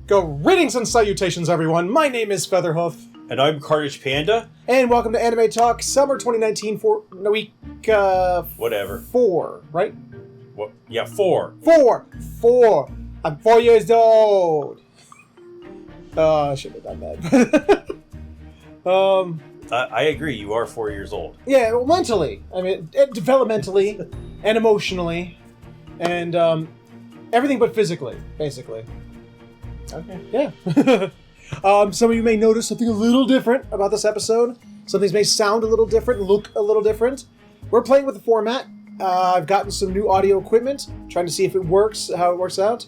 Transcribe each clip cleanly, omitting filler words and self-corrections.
Greetings and salutations, everyone. My name is Featherhoof. And I'm CarnagePanda. And welcome to Anime Talk, Summer 2019 Whatever. 4, right? What? Yeah, 4. 4! I'm 4 years old! Oh, I shouldn't have done that. I agree, you are 4 years old. Yeah, well, mentally. I mean, developmentally, and emotionally, and everything but physically, basically. Okay. Yeah. Some of you may notice something a little different about this episode. Some things may sound a little different, look a little different. We're playing with the format. I've gotten some new audio equipment, trying to see if it works, how it works out.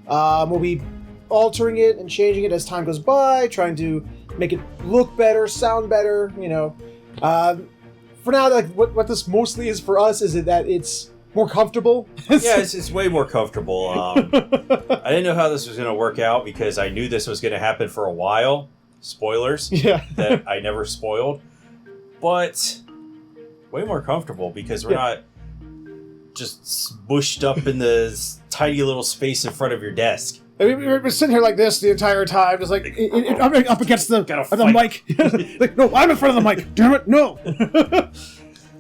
We'll be altering it and changing it as time goes by, trying to make it look better, sound better, you know. For now, like what this mostly is for us is that it's more comfortable. Yeah, it's way more comfortable. I didn't know how this was going to work out because I knew this was going to happen for a while. Spoilers. Yeah. That I never spoiled. But way more comfortable because we're not just smushed up in the tiny little space in front of your desk. I mean, we're sitting here like this the entire time, just like I'm up against the mic. Like, no, I'm in front of the mic. Damn it, no.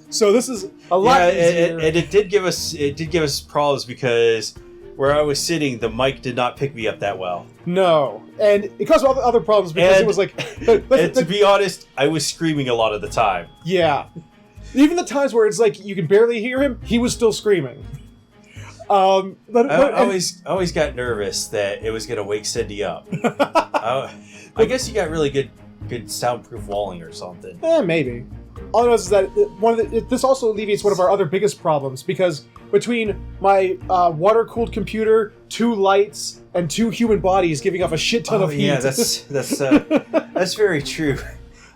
So this is a lot easier. And it did give us problems because where I was sitting, the mic did not pick me up that well. No, and it caused all the other problems because it was like. And to be honest, I was screaming a lot of the time. Yeah, even the times where it's like you can barely hear him, he was still screaming. I always got nervous that it was going to wake Cindy up. I guess you got really good soundproof walling or something. Maybe. All I know is that this also alleviates one of our other biggest problems, because between my water-cooled computer, 2 lights, and 2 human bodies giving off a shit ton of heat. Yeah, that's very true.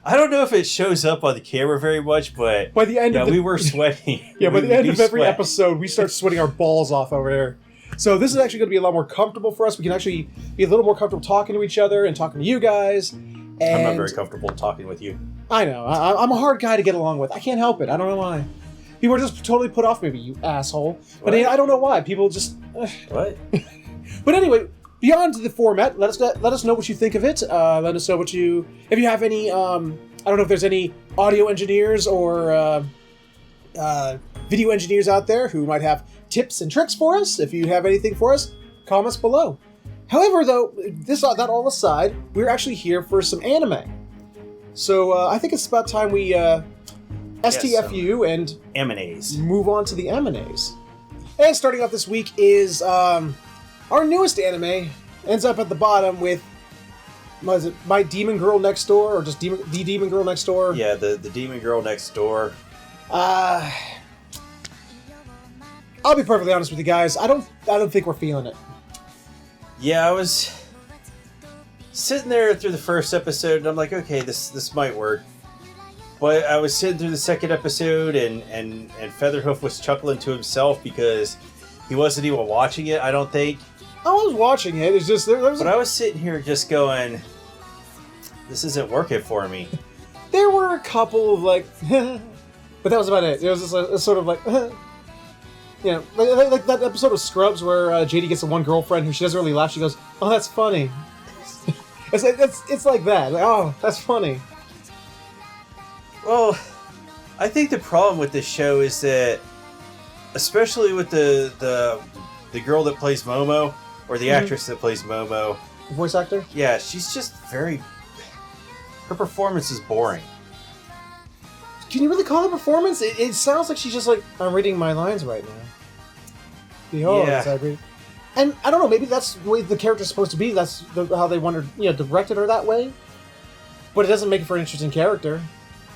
I don't know if it shows up on the camera very much, but by the end we were sweating. Yeah, by the end of every episode, we start sweating our balls off over there. So this is actually going to be a lot more comfortable for us. We can actually be a little more comfortable talking to each other and talking to you guys. And I'm not very comfortable talking with you. I know. I'm a hard guy to get along with. I can't help it. I don't know why. People are just totally put off maybe, you asshole. But I don't know why. People just... What? But anyway, beyond the format, let us know what you think of it. Let us know what you... If you have any... I don't know if there's any audio engineers or video engineers out there who might have tips and tricks for us. If you have anything for us, comments below. However, though, that all aside, we're actually here for some anime. So I think it's about time we STFU and M&As. Move on to the M&As. And starting off this week is our newest anime. Ends up at the bottom with, what is it, My Demon Girl Next Door, or just The Demon Girl Next Door? Yeah, the Demon Girl Next Door. I'll be perfectly honest with you guys. I don't think we're feeling it. Yeah, I was sitting there through the first episode, and I'm like, okay, this might work. But I was sitting through the second episode, and Featherhoof was chuckling to himself because he wasn't even watching it, I don't think. I was watching it. It's just But I was sitting here just going, this isn't working for me. There were a couple of like, but that was about it. It was just a sort of like, you know, like that episode of Scrubs where JD gets a one girlfriend who she doesn't really laugh. She goes, "Oh, that's funny." It's like that. Like, oh, that's funny. Well, I think the problem with this show is that, especially with the girl that plays Momo, or the actress that plays Momo, voice actor. Yeah, she's just her performance is boring. Can you really call it a performance? It sounds like she's just like, I'm reading my lines right now. Behold, yeah. And I don't know, maybe that's the way the character's supposed to be. That's how they wanted, directed her that way. But it doesn't make it for an interesting character.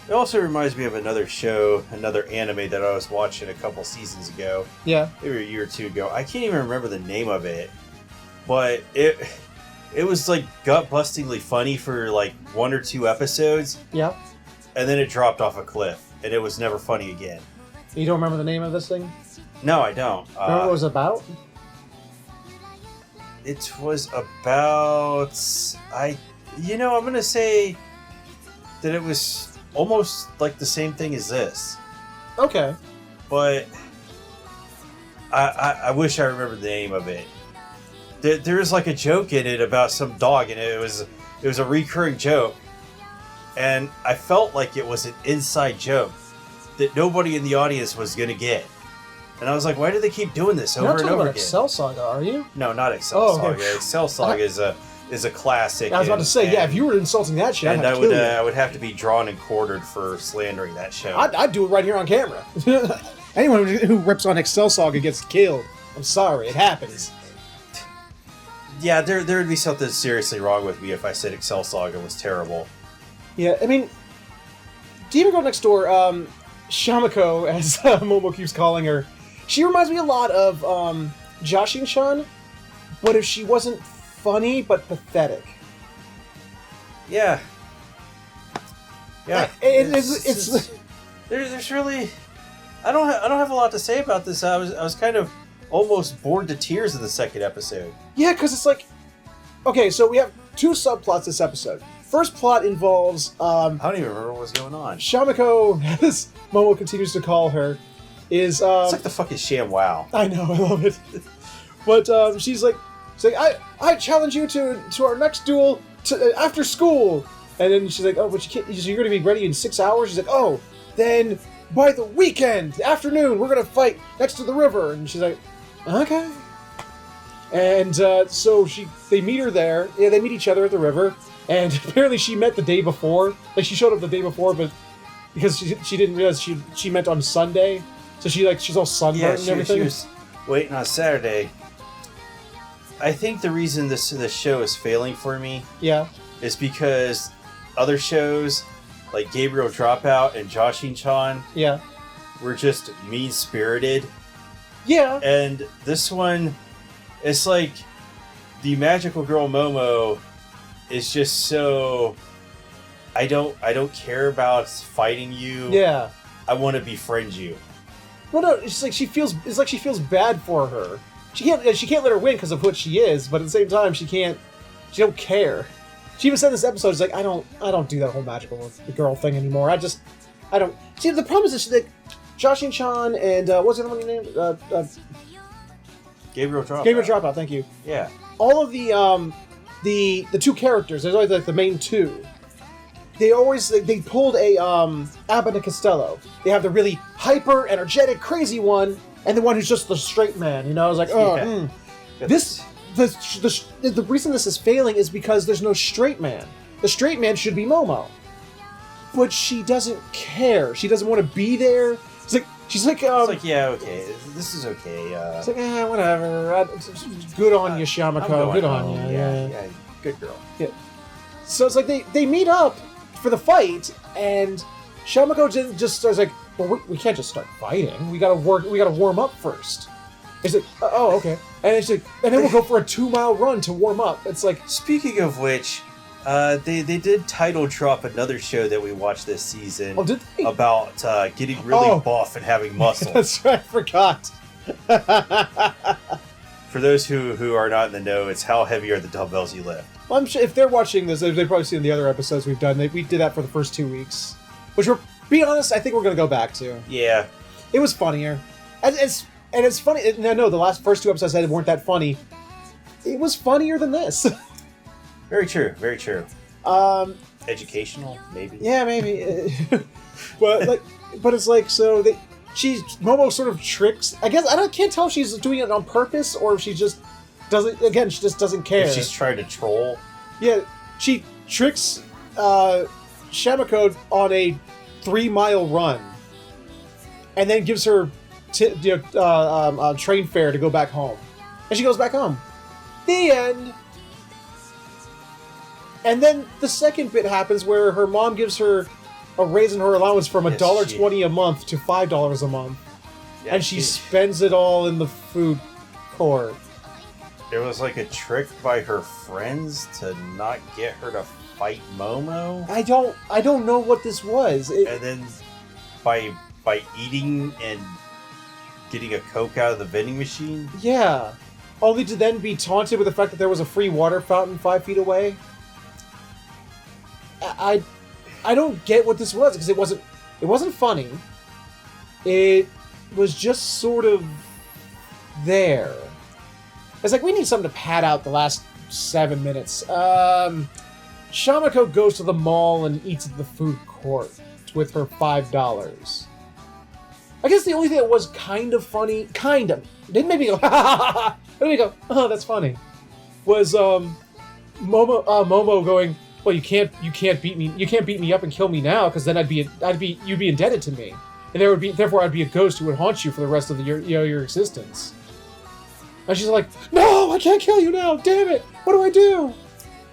It also reminds me of another show, another anime that I was watching a couple seasons ago. Yeah. Maybe a year or two ago. I can't even remember the name of it. But it was like gut-bustingly funny for like 1 or 2 episodes. Yeah. And then it dropped off a cliff, and it was never funny again. You don't remember the name of this thing? No, I don't. Remember what it was about? It was about... I'm going to say that it was almost like the same thing as this. Okay. But I wish I remembered the name of it. there's like a joke in it about some dog, and it was a recurring joke, and I felt like it was an inside joke that nobody in the audience was gonna get. And I was like, why do they keep doing this over and over again? You're not talking about Excel Saga, are you? No, not Excel Saga. Excel Saga is a classic. I was about to say, if you were insulting that shit, I'd kill you. I would have to be drawn and quartered for slandering that show. I'd do it right here on camera. Anyone who rips on Excel Saga gets killed. I'm sorry, it happens. Yeah, there would be something seriously wrong with me if I said Excel Saga was terrible. Yeah, I mean, Demon Girl Next Door, Shamiko, as Momo keeps calling her, she reminds me a lot of Jashin-chan, but if she wasn't funny but pathetic. Yeah. Yeah. It's there's really I don't have a lot to say about this. I was kind of almost bored to tears in the second episode. Yeah, because it's like, okay, so we have two subplots this episode. First plot involves I don't even remember what was going on. Shamiko, as Momo continues to call her, is it's like the fucking ShamWow. I know, I love it. But she's like, I challenge you to our next duel after school. And then she's like, oh, but you're going to be ready in 6 hours? She's like, oh, then by the weekend, afternoon, we're going to fight next to the river. And she's like, okay. And so they meet her there. Yeah, they meet each other at the river. And apparently she met the day before. Like, she showed up the day before, but because she didn't realize she meant on Sunday. So she's all sunburned and everything. She was waiting on Saturday. I think the reason this show is failing for me is because other shows like Gabriel Dropout and Jashin-chan were just mean-spirited. Yeah. And this one, it's like the magical girl Momo is just so I don't care about fighting you. Yeah. I want to befriend you. Well, no, it's like she feels bad for her. She can't let her win because of what she is, but at the same time, she don't care. She even said in this episode, she's like, I don't do that whole magical girl thing anymore. I don't. See, the problem is that Jashin-chan and what's the other one you named? Gabriel Dropout. Gabriel Dropout, thank you. Yeah. All of the two characters, there's always like the main two. They pulled a Abbott and Costello. They have the really hyper, energetic, crazy one, and the one who's just the straight man. You know, I was like, the reason this is failing is because there's no straight man. The straight man should be Momo, but she doesn't care. She doesn't want to be there. She's like, yeah, okay, this is okay. It's like, whatever. Good on you, Shamiko. Good on you. Yeah, good girl. Yeah. So it's like they meet up for the fight, and Shamiko just starts like, well, we can't just start fighting. We gotta warm up first. It's like, oh, okay. And it's like, and then we'll go for a 2-mile run to warm up. It's like, speaking of which, they did title drop another show that we watched this season. Oh, did they? About getting really buff and having muscle. That's right, I forgot. For those who are not in the know, it's how heavy are the dumbbells you lift. Well, I'm sure if they're watching this, they've probably seen the other episodes we've done. We did that for the first 2 weeks, which be honest, I think we're gonna go back to. Yeah, it was funnier, and it's funny. And I know the first 2 episodes I said weren't that funny. It was funnier than this. Very true. Very true. Educational, maybe. Yeah, maybe. but it's like so Momo sort of tricks. I guess can't tell if she's doing it on purpose or if she just doesn't. Again, she just doesn't care. If she's trying to troll. Yeah, she tricks Shamiko on a 3-mile run, and then gives her train fare to go back home, and she goes back home. The end. And then the second bit happens where her mom gives her a raise in her allowance from $1.20 a month to $5 a month, and she spends it all in the food court. There was like a trick by her friends to not get her to fight Momo. I don't know what this was. And then by eating and getting a Coke out of the vending machine. Yeah, only to then be taunted with the fact that there was a free water fountain 5 feet away. I don't get what this was because it wasn't funny. It was just sort of there. It's like, we need something to pad out the last 7 minutes. Shamiko goes to the mall and eats at the food court with her $5. I guess the only thing that was kind of funny, didn't make me go, ha ha ha ha, made me go, oh, that's funny, was Momo going, well, you can't beat me up and kill me now, because then you'd be indebted to me, and therefore I'd be a ghost who would haunt you for the rest of your existence. And she's like, no, I can't kill you now, damn it, what do I do?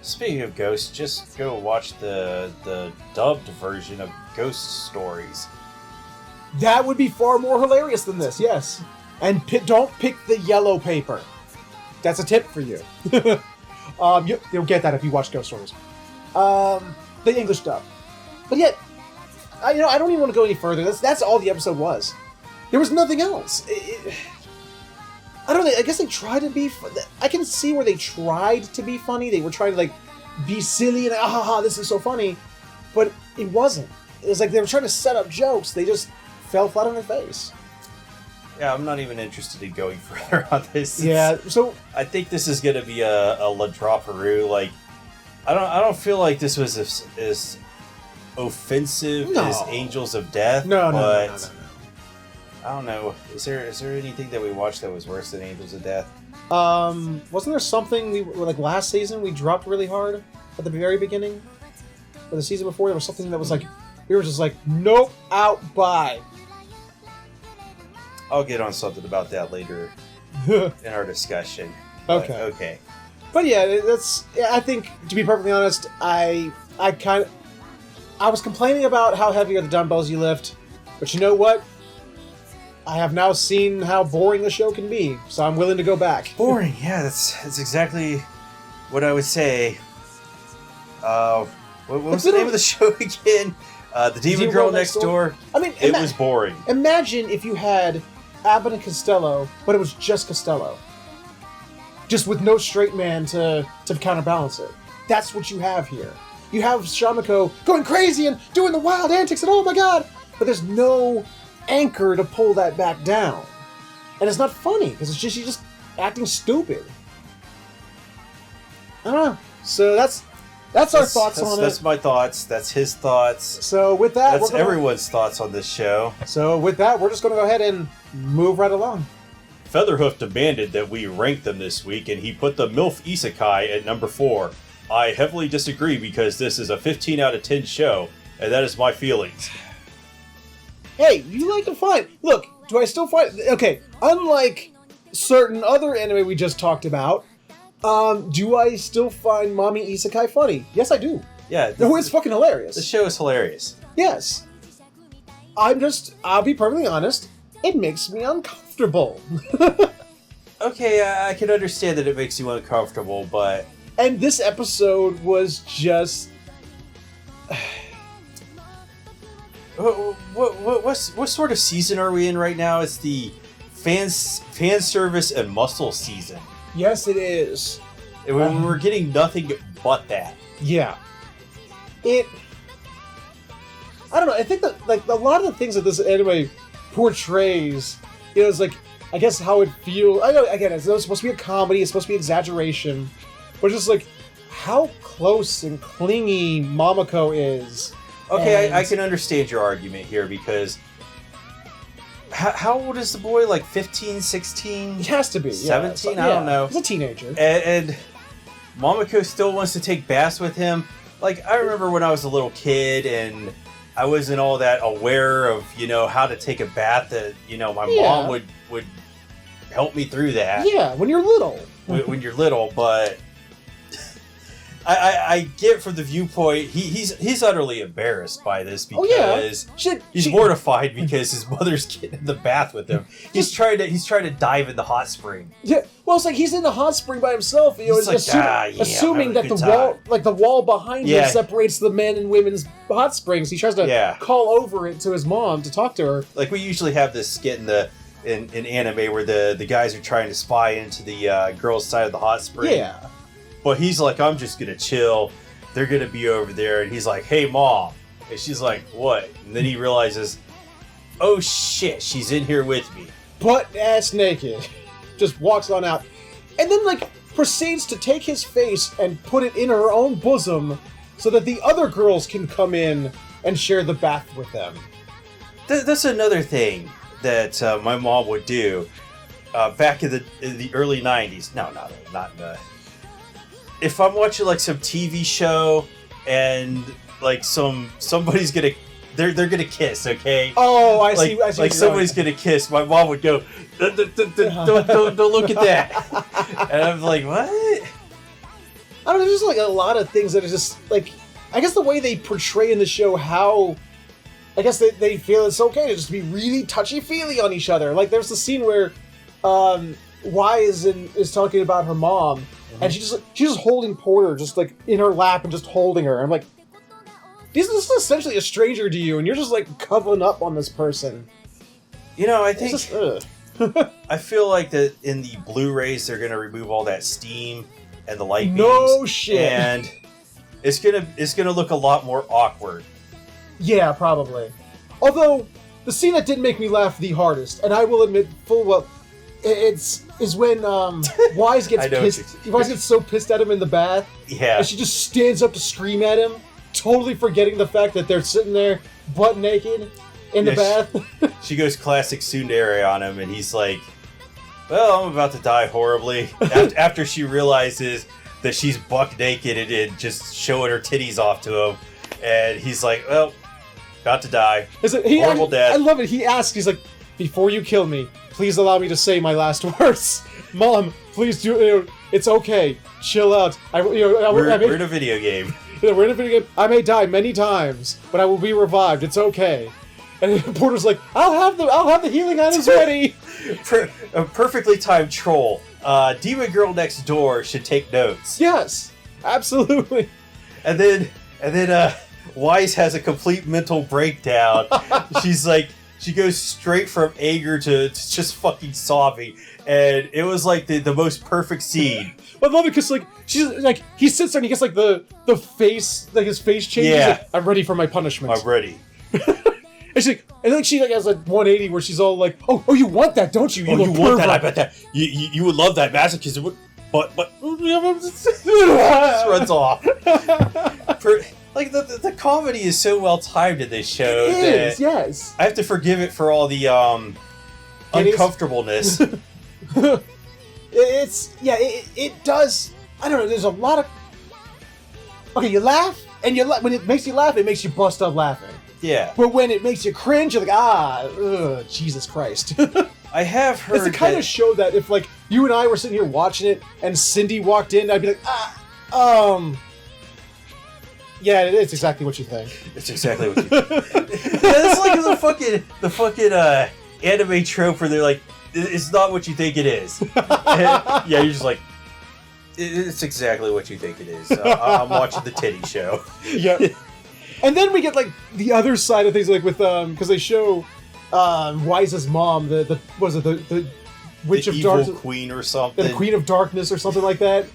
Speaking of ghosts, just go watch the dubbed version of Ghost Stories. That would be far more hilarious than this, yes. And don't pick the yellow paper. That's a tip for you. You'll get that if you watch Ghost Stories. The English dub. But yet, I don't even want to go any further. That's all the episode was. There was nothing else. I don't know. I guess they tried to be... I can see where they tried to be funny. They were trying to, be silly and, this is so funny. But it wasn't. It was like they were trying to set up jokes. They just fell flat on their face. Yeah, I'm not even interested in going further on this. Yeah, so... I think this is going to be a La Draperu. I don't feel like this was as offensive as Angels of Death. No. I don't know. Is there anything that we watched that was worse than Angels of Death? Wasn't there something last season we dropped really hard at the very beginning? Or the season before, there was something that was we were just nope, out, bye. I'll get on something about that later in our discussion. Okay. But yeah, I think, to be perfectly honest, I was complaining about how heavy are the dumbbells you lift, but you know what? I have now seen how boring the show can be, so I'm willing to go back. Boring, yeah, that's exactly what I would say. What was the name of the show again? The Demon Girl Next Door. I mean, it was boring. Imagine if you had Abbott and Costello, but it was just Costello. Just with no straight man to counterbalance it. That's what you have here. You have Shamiko going crazy and doing the wild antics and oh my god! But there's no anchor to pull that back down. And it's not funny, because she's just acting stupid. I don't know. So that's our thoughts on it. That's my thoughts. That's his thoughts. So with that, that's everyone's thoughts on this show. So with that, we're just going to go ahead and move right along. Featherhoof demanded that we rank them this week, and he put the MILF Isekai at number 4. I heavily disagree because this is a 15 out of 10 show, and that is my feelings. Hey, you like to find... Look, do I still find... Okay, unlike certain other anime we just talked about, do I still find Mommy Isekai funny? Yes, I do. Yeah. It's fucking hilarious. The show is hilarious. Yes. I'll be perfectly honest, it makes me uncomfortable. Okay, I can understand that it makes you uncomfortable, but... And this episode was just... What sort of season are we in right now? It's the fan service and muscle season. Yes, it is. And we're getting nothing but that. Yeah. I don't know. I think that a lot of the things that this anime portrays, it's I guess how it feels. I know, again, it's supposed to be a comedy. It's supposed to be exaggeration, but just how close and clingy Momoko is. Okay, I can understand your argument here because how old is the boy? 15, 16? He has to be. 17? I don't know. He's a teenager. And Momoko still wants to take baths with him. I remember when I was a little kid and I wasn't all that aware of, how to take a bath that, my mom would help me through that. Yeah, when you're little. when you're little, but... I get from the viewpoint he's utterly embarrassed by this because he's mortified because his mother's getting in the bath with him. He's trying to dive in the hot spring. Yeah, well, it's he's in the hot spring by himself. Assuming that the wall behind him separates the men and women's hot springs. He tries to call over it to his mom to talk to her. We usually have this skit in anime where the guys are trying to spy into the girl's side of the hot spring. Yeah. But he's I'm just gonna chill. They're gonna be over there, and he's like, "Hey, mom," and she's like, "What?" And then he realizes, "Oh shit, she's in here with me." Butt ass naked, just walks on out. and then like proceeds to take his face and put it in her own bosom so that the other girls can come in and share the bath with them. That's another thing that my mom would do back in the early 90s. No, not in the... If I'm watching like some TV show and like somebody's gonna... They're gonna kiss, okay? Oh, I see. Like somebody's gonna kiss. My mom would go, don't look at that. And I'm like, what? I don't know. There's just like a lot of things that are just like, I guess the way they portray in the show how, I guess they feel it's okay to just be really touchy-feely on each other. Like there's the scene where Wise is talking about her mom, and she's just holding Porter just like in her lap and just holding her. I'm like, this is essentially a stranger to you, and you're just like cuddling up on this person. You know, I think I feel like that in the Blu-rays they're gonna remove all that steam and the light beams. No shit. And it's gonna look a lot more awkward. Yeah, probably. Although the scene that did make me laugh the hardest, and I will admit full well, is when Wise gets pissed. Wise gets so pissed at him in the bath. Yeah. And she just stands up to scream at him, totally forgetting the fact that they're sitting there butt naked in the bath. She goes classic tsundere on him, and he's like, well, I'm about to die horribly. After she realizes that she's buck naked and just showing her titties off to him. And he's like, well, about to die. Horrible death. I love it. He asks, he's like, before you kill me, please allow me to say my last words. Mom, please do, it's okay. Chill out. We're in a video game. We're in a video game. I may die many times, but I will be revived. It's okay. And Porter's like, I'll have the healing items ready. A perfectly timed troll. Demon Girl Next Door should take notes. Yes, absolutely. And then Wise has a complete mental breakdown. She's like, she goes straight from anger to just fucking sobbing, and it was like the most perfect scene. I love it because like she's like he sits there and he gets like the face, like his face changes. Yeah. Like, I'm ready for my punishment. I'm ready. And she's like, and then she like has like 180 where she's all like, oh, you want that, don't you? You want that? I bet that you would love that masochism. But just runs off. Like the comedy is so well timed in this show that yes. I have to forgive it for all the uncomfortableness. It does. I don't know. There's a lot of. Okay, you laugh, and when it makes you laugh, it makes you bust up laughing. Yeah. But when it makes you cringe, you're like, Jesus Christ. I have heard it's the kind of show that if like you and I were sitting here watching it and Cindy walked in, I'd be like, yeah, it's exactly what you think. It's exactly what you think. It's like the fucking anime trope where they're like, it's not what you think it is. Yeah, you're just like, it's exactly what you think it is. I'm watching the titty show. Yeah. And then we get like the other side of things, like with because they show Wise's mom, the witch the of evil darkness, queen or something, the queen of darkness or something like that.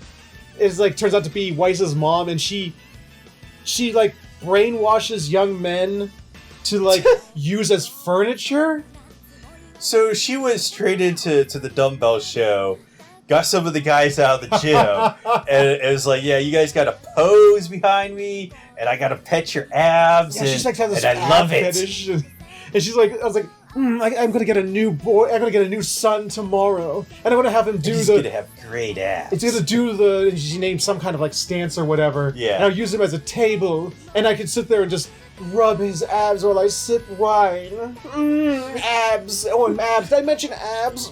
Is like turns out to be Wise's mom, and she like brainwashes young men to like use as furniture. So she went straight into the dumbbell show, got some of the guys out of the gym, and it was like, yeah, you guys got to pose behind me, and I got to pet your abs, Yeah, she's like having this and I love it. fetish. And she's like, I was like, I'm gonna get a new boy. I'm gonna get a new son tomorrow, and I'm gonna have him do He's gonna have great abs. It's gonna do and she named some kind of like stance or whatever. Yeah. And I'll use him as a table, and I can sit there and just rub his abs while I sip wine. Abs. Oh, abs. Did I mention abs?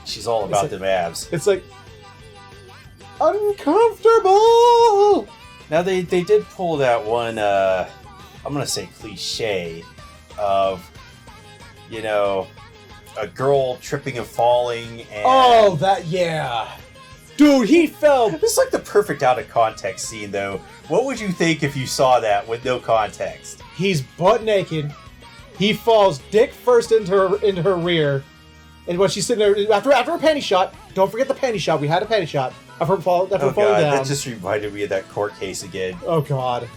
She's all about them abs. It's like uncomfortable. Now they did pull that one. I'm gonna say cliche of, you know, a girl tripping and falling. And Dude, he fell. It's like the perfect out of context scene, though. What would you think if you saw that with no context? He's butt naked. He falls dick first into her rear, and when she's sitting there after a panty shot. Don't forget the panty shot. We had a panty shot of her falling down. That just reminded me of that court case again. Oh god.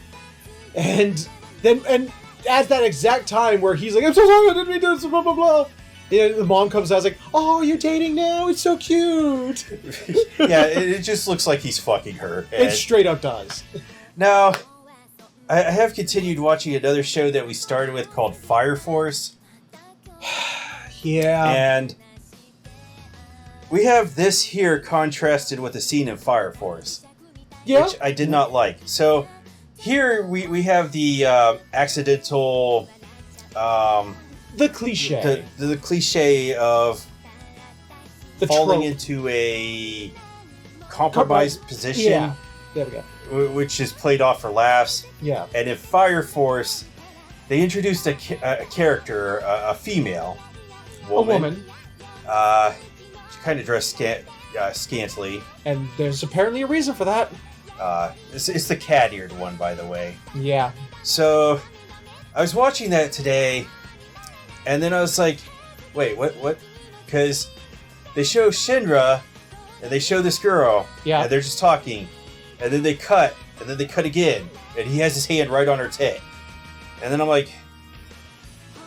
And then at that exact time where he's like, I'm so sorry, I didn't mean to do this, blah blah blah. And the mom comes out like, "Oh, you're dating now? It's so cute." Yeah, it just looks like he's fucking her. It straight up does. Now, I have continued watching another show that we started with called Fire Force. Yeah. And we have this here contrasted with a scene in Fire Force. Yeah. Which I did not like. So here we have the accidental... the cliche. The cliche of The falling trope. into a compromised position. Yeah. There we go. Which is played off for laughs. Yeah. And in Fire Force, they introduced a character, a female woman. She kind of dressed scantily. And there's apparently a reason for that. It's the cat-eared one, by the way. Yeah. So, I was watching that today, and then I was like, wait, what? Because they show Shinra, and they show this girl, Yeah. and they're just talking, and then they cut, and then they cut again, and he has his hand right on her tit. And then I'm like,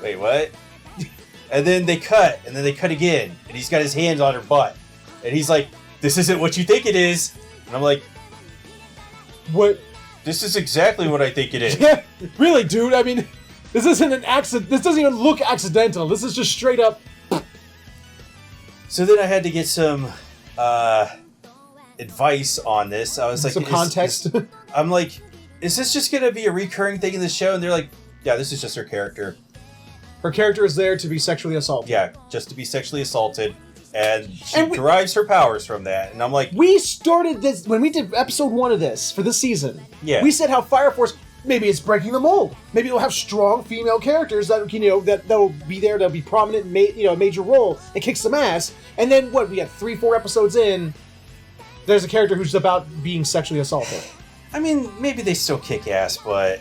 wait, what? And then they cut, and then they cut again, and he's got his hands on her butt. And he's like, this isn't what you think it is. And I'm like, What? this is exactly what I think it is. Yeah. Really, dude? I mean, this isn't an accident. This doesn't even look accidental. This is just straight up. So then I had to get some advice on this. I was like, Some context. I'm like, is this just going to be a recurring thing in the show? And they're like, yeah, this is just her character. Her character is there to be sexually assaulted. Yeah, just to be sexually assaulted. And she derives her powers from that. And I'm like... We started this, when we did episode 1 of this, for this season, Yeah. we said how Fire Force, maybe it's breaking the mold. Maybe it'll have strong female characters that, that'll be there, that'll be prominent, major role, that kicks some ass. And then, we had 3-4 episodes in, there's a character who's about being sexually assaulted. I mean, maybe they still kick ass, but...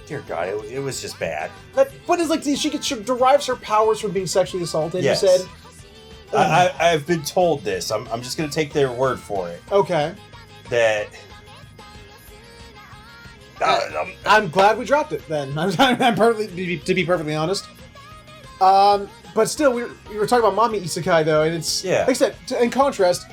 Dear God, it was just bad. But it's like, she derives her powers from being sexually assaulted, Yes. you said? I've been told this. I'm just going to take their word for it. Okay. That... I'm glad we dropped it then. I'm perfectly, to be perfectly honest. But still, we were talking about Mommy Isekai though, and it's Yeah. like I said. In contrast,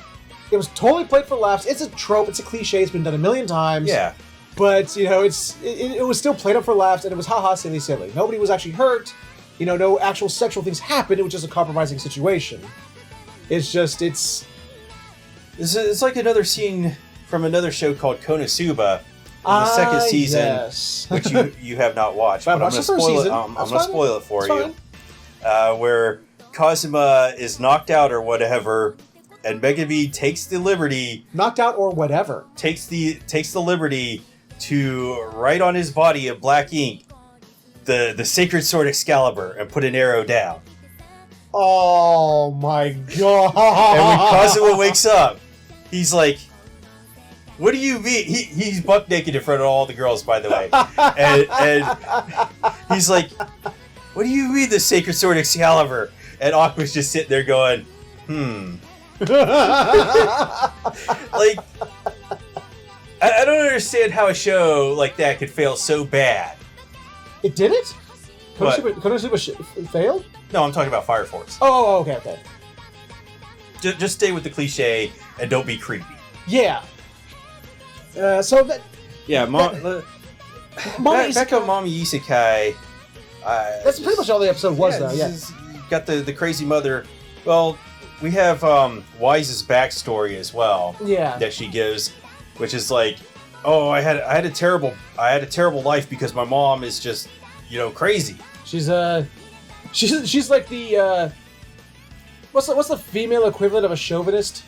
it was totally played for laughs. It's a trope. It's a cliche. It's been done a million times. Yeah. But it was still played up for laughs, and it was haha silly. Nobody was actually hurt. No actual sexual things happened. It was just a compromising situation. It's like another scene from another show called Konosuba in the second season, yes. which you have not watched. But But I'm going to spoil it. I'm going to spoil it for you. Where Kazuma is knocked out or whatever, and Megami takes the liberty, Knocked out or whatever. takes the liberty to write on his body in black ink the sacred sword Excalibur and put an arrow down. Oh my god! And when Kazuma wakes up, he's like, "What do you mean?" He's buck naked in front of all the girls, by the way, and he's like, "What do you mean the sacred sword Excalibur?" And Aqua's just sitting there going, Like, I don't understand how a show like that could fail so bad. It did it? What? Konosuba failed? No, I'm talking about Fire Force. Oh, okay. Just stay with the cliche and don't be creepy. Yeah. So that... Yeah, Mommy back on Mommy Isekai. That's pretty much all the episode was, though, yeah. You got the crazy mother. Well, we have Wise's backstory as well. Yeah. That she gives, which is like, oh, I had a terrible life because my mom is just, crazy. She's like the what's the female equivalent of a chauvinist?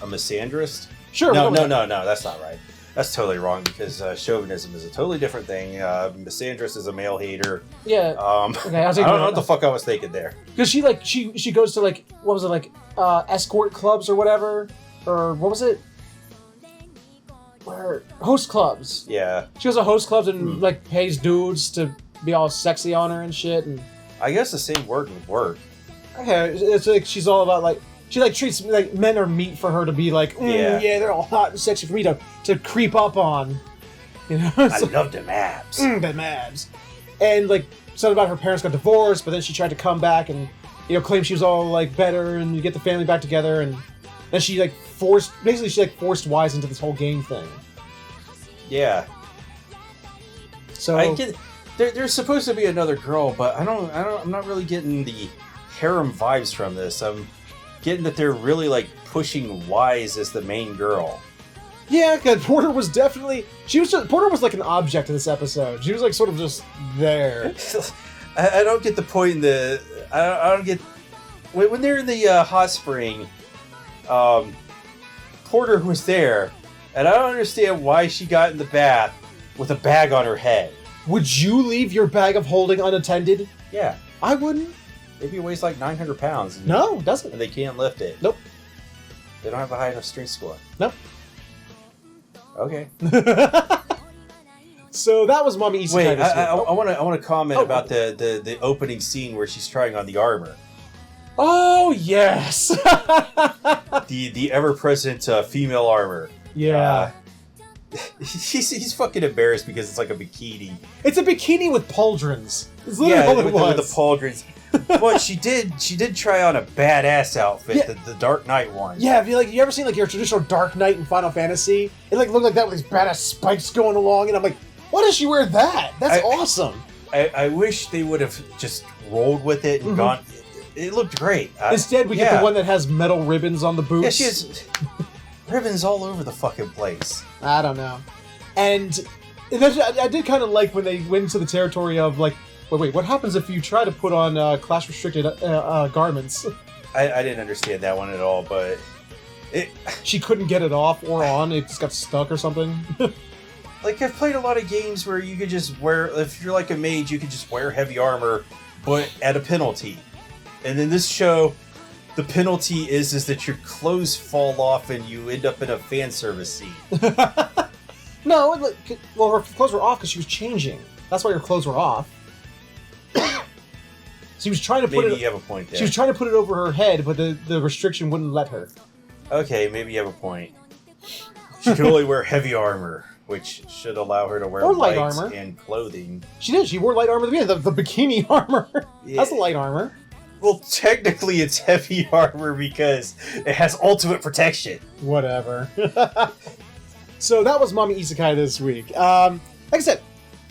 A misandrist? Sure. No, that's not right. That's totally wrong because chauvinism is a totally different thing. Misandrist is a male hater. Yeah. Okay, I don't know what the fuck I was thinking there. Because she goes to what was it escort clubs or whatever, or what was it? Where host clubs. Yeah. She goes to host clubs and pays dudes to be all sexy on her and shit. And I guess the same word would work. okay, it's like she's all about she treats men are meat for her to be yeah, they're all hot and sexy for me to creep up on. I love them abs. Them abs. And something about her parents got divorced, but then she tried to come back and claimed she was all like better and you get the family back together, and then she forced Wise into this whole game thing. Yeah. So I get there's supposed to be another girl, but I'm not really getting the harem vibes from this. I'm getting that they're really like pushing Wise as the main girl. Yeah, because Porter was definitely Porter was like an object in this episode. She was like sort of just there. I don't get the point in the I don't get when they're in the hot spring. Porter was there, and I don't understand why she got in the bath with a bag on her head. Would you leave your bag of holding unattended? Yeah, I wouldn't. Maybe it weighs like 900 pounds. No, it doesn't. And they can't lift it. Nope. They don't have a high enough strength score. Nope. Okay. So that was Mommy Isekai. Wait, I want to comment about the opening scene where she's trying on the armor. Oh yes. the ever present female armor. Yeah. He's fucking embarrassed because it's like a bikini. It's a bikini with pauldrons. It's literally all it was. With the pauldrons. But she did try on a badass outfit, Yeah. the Dark Knight one. Yeah, have you ever seen your traditional Dark Knight in Final Fantasy? It looked like that with these badass spikes going along, and I'm like, why does she wear that? That's awesome. I wish they would have just rolled with it and gone. It looked great. Instead, we get the one that has metal ribbons on the boots. Yeah, she has ribbons all over the fucking place. I don't know. And I did kind of like when they went into the territory of wait, what happens if you try to put on class-restricted garments? I didn't understand that one at all, but she couldn't get it off or on. It just got stuck or something. Like, I've played a lot of games where you could just wear, if you're like a mage, you could just wear heavy armor, but at a penalty. And in this show, the penalty is that your clothes fall off and you end up in a fan service scene. No, her clothes were off because she was changing. That's why her clothes were off. She was trying to put Maybe you have a point there. She was trying to put it over her head, but the restriction wouldn't let her. Okay, maybe you have a point. She could only wear heavy armor, which should allow her to wear light lights armor and clothing. She did. She wore light armor at the beginning. The bikini armor. Yeah. That's light armor. Well, technically it's heavy armor because it has ultimate protection. Whatever. So that was Mommy Isekai this week. Like I said,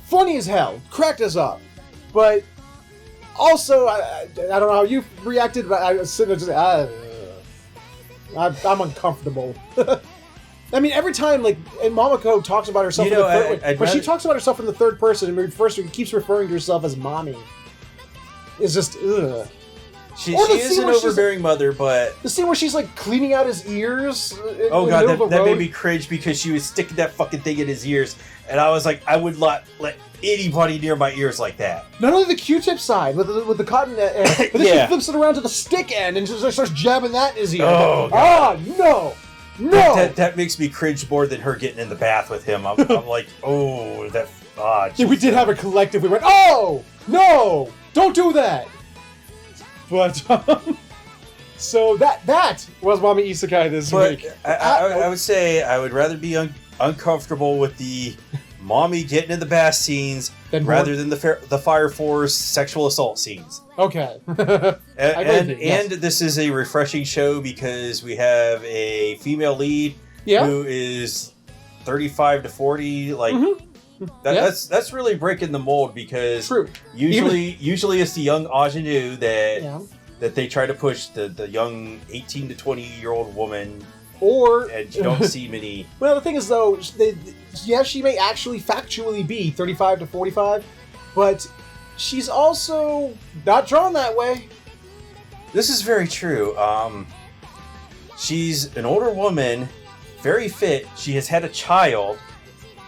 funny as hell. Cracked us up. But also, I don't know how you reacted, but I was sitting there just I'm uncomfortable. I mean, every time, and Momoko talks about herself in the third... When she talks about herself in the third person, and first keeps referring to herself as Mommy. It's just, ugh. She is an overbearing mother, but... The scene where she's, cleaning out his ears... Oh god, that made me cringe because she was sticking that fucking thing in his ears, and I was like, I would not let anybody near my ears like that. Not only the Q-tip side, with the cotton end, but then she flips it around to the stick end, and just starts jabbing that in his ear. Oh god. No! No! That makes me cringe more than her getting in the bath with him. I'm like, oh, that... Yeah, we did have a collective. We went, oh! No! Don't do that! But, so that was Mommy Isekai this week. I would say I would rather be uncomfortable with the mommy getting in the bath scenes rather than the Fire Force sexual assault scenes. Okay. And this is a refreshing show because we have a female lead who is 35 to 40. That's really breaking the mold because usually it's the young ingenue that they try to push the young 18 to 20-year-old woman. And you don't see many. Well, the thing is, though, she may actually factually be 35 to 45, but she's also not drawn that way. This is very true. She's an older woman, very fit. She has had a child.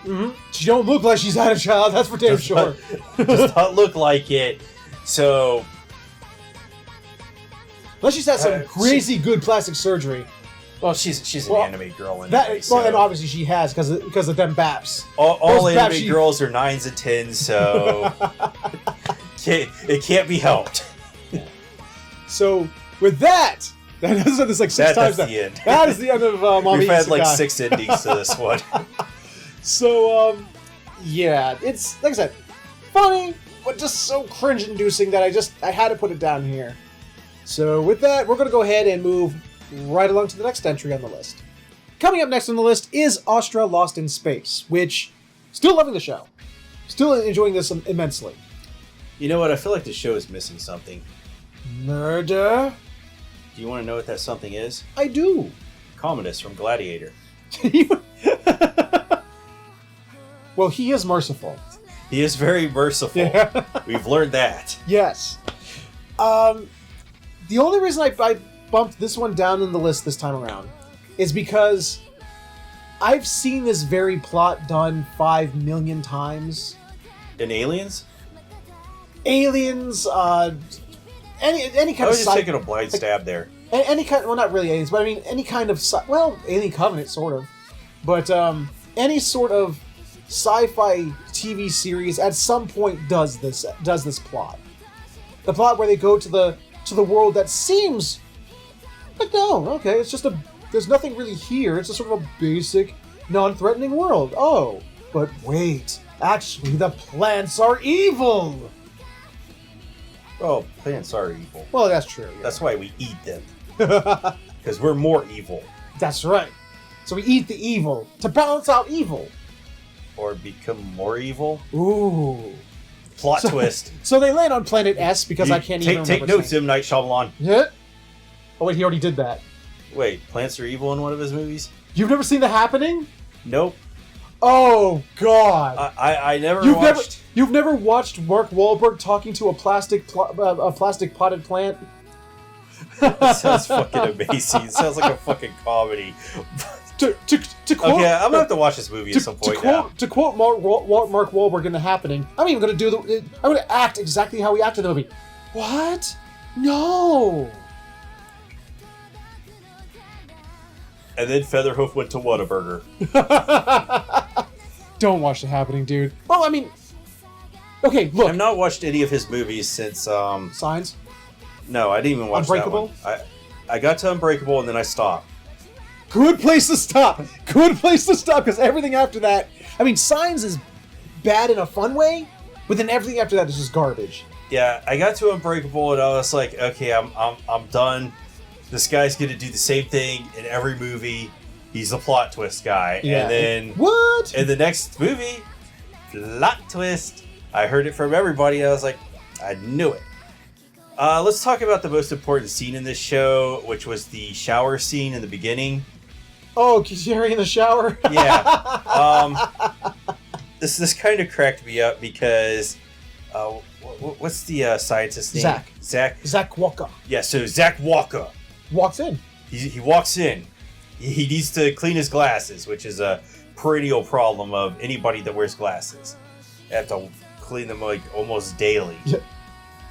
Mm-hmm. She don't look like she's had a child. That's for damn sure. Does not look like it. So, unless she's had some crazy good plastic surgery. Well, she's an anime girl anyway. And obviously she has because of them baps. All anime girls are 9s and 10s, so it can't be helped. So with that, that's like six times. That's the end. That is the end of Mommy We've had Isekai. 6 endings to this one. So it's like I said, funny, but just so cringe-inducing that I had to put it down here. So with that, we're going to go ahead and move right along to the next entry on the list. Coming up next on the list is Astra Lost in Space, which, still loving the show. Still enjoying this immensely. You know what? I feel like the show is missing something. Murder? Do you want to know what that something is? I do. Commodus from Gladiator. Well, he is merciful. He is very merciful. Yeah. We've learned that. Yes. The only reason I bumped this one down in the list this time around is because I've seen this very plot done 5 million times. In Aliens? Aliens, any kind of... I was just taking a blind stab there. Any kind... Well, not really aliens, but I mean any kind of... Well, Alien Covenant, sort of. But any sort of sci-fi TV series at some point does this plot. The plot where they go to the world that seems like, no, okay, it's just there's nothing really here. It's just sort of a basic, non-threatening world. Oh, but wait, actually the plants are evil. Oh, plants are evil. Well, that's true. Yeah. That's why we eat them. Because we're more evil. That's right. So we eat the evil to balance out evil. Or become more evil. Ooh. Plot twist. So they land on Planet S because I can't even remember. Take notes, M. Night Shyamalan. Yeah. Oh wait, he already did that. Wait, plants are evil in one of his movies? You've never seen The Happening? Nope. Oh God! I never watched. You've never watched Mark Wahlberg talking to a plastic potted plant? That sounds fucking amazing. It sounds like a fucking comedy. To quote, okay, I'm gonna have to watch this movie at some point. To quote Mark Wahlberg in The Happening, I'm even gonna I'm gonna act exactly how he acted in the movie. What? No. And then Featherhoof went to Whataburger. Don't watch The Happening, dude. Well, I mean, okay, look. I've not watched any of his movies since Signs. No, I didn't even watch Unbreakable? that one. I got to Unbreakable and then I stopped. Good place to stop. Good place to stop, because everything after that, I mean, Signs is bad in a fun way, but then everything after that is just garbage. Yeah, I got to Unbreakable and I was like, okay, I'm done. This guy's gonna do the same thing in every movie. He's a plot twist guy. Yeah. And then what? In the next movie, plot twist. I heard it from everybody. I was like, I knew it. Let's talk about the most important scene in this show, which was the shower scene in the beginning. Oh, Kitty in the shower? Yeah. This kind of cracked me up because what's the scientist's name? Zach Walker. Yeah, so Zach Walker walks in. He walks in. He needs to clean his glasses, which is a perennial problem of anybody that wears glasses. You have to clean them like almost daily. Yeah.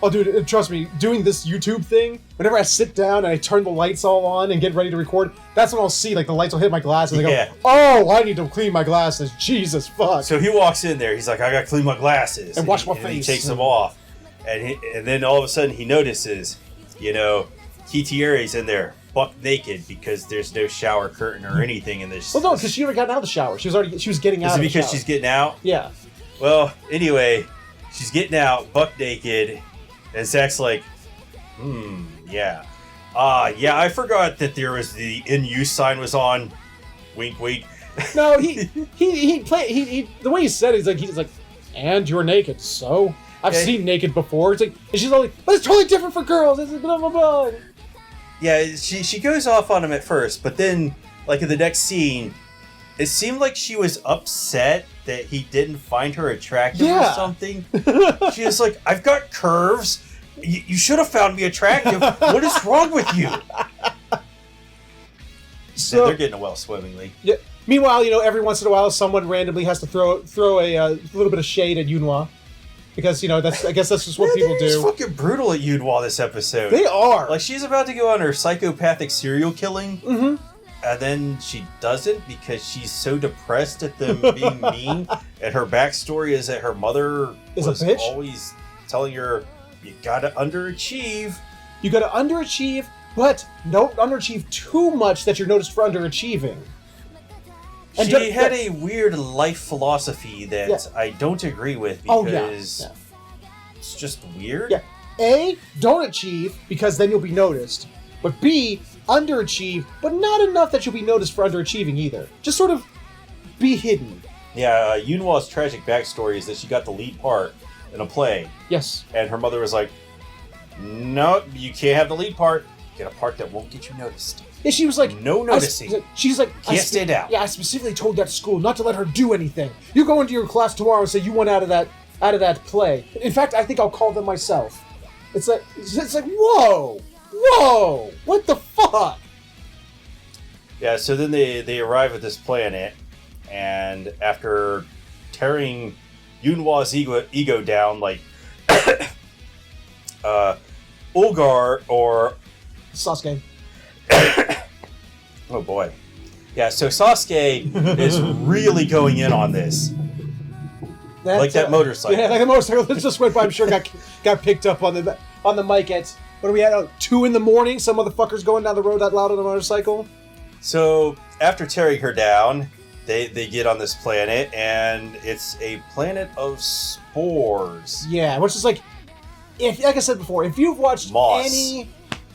Oh, dude, trust me, doing this YouTube thing, whenever I sit down and I turn the lights all on and get ready to record, that's when I'll see, like, the lights will hit my glasses and I go, oh, I need to clean my glasses. Jesus, fuck. So he walks in there. He's like, I gotta clean my glasses. And wash my face. face. He takes them off. And then all of a sudden he notices, Kitty's in there, buck naked, because there's no shower curtain or anything in this. Well, no, because she already got out of the shower. She was getting out of the shower. Is it because she's getting out? Yeah. Well, anyway, she's getting out, buck naked, and Zach's like, yeah. Yeah, I forgot that there was the in use sign was on. Wink, wink. No, the way he said it, he's like, and you're naked, so I've seen naked before. It's like, and she's like, but it's totally different for girls. It's blah blah blah. Yeah, she goes off on him at first, but then, like in the next scene, it seemed like she was upset that he didn't find her attractive or something. She was like, I've got curves. You should have found me attractive. What is wrong with you? So they're getting well swimmingly. Yeah. Meanwhile, every once in a while, someone randomly has to throw a little bit of shade at Yunhua. Because, I guess that's just what people do. They're fucking brutal at Yunhua this episode. They are. Like, she's about to go on her psychopathic serial killing. Mm-hmm. And then she doesn't because she's so depressed at them being mean. And her backstory is that her mother was a bitch? Always telling her, you gotta underachieve. You gotta underachieve, but don't underachieve too much that you're noticed for underachieving. And she had a weird life philosophy that I don't agree with because it's just weird. Yeah. A, don't achieve, because then you'll be noticed. But B, underachieve, but not enough that you'll be noticed for underachieving either. Just sort of be hidden. Yeah, Yunwa's tragic backstory is that she got the lead part in a play. Yes. And her mother was like, no, you can't have the lead part. Get a part that won't get you noticed. Yeah, she was like... No noticing. She's like... Can't stand out. Yeah, I specifically told that school not to let her do anything. You go into your class tomorrow and say you went out of that play. In fact, I think I'll call them myself. It's like, whoa! What the fuck? Yeah, so then they arrive at this planet, and after tearing Yunwa's ego down, like Ulgar or Sasuke. Oh boy. Yeah, so Sasuke is really going in on this. That motorcycle. Yeah, like a motorcycle that just went by. I'm sure got picked up on the mic at, what are we at? 2 a.m. Some motherfuckers going down the road that loud on a motorcycle. So after tearing her down, they get on this planet, and it's a planet of spores. Yeah, which is like I said before, if you've watched Moss.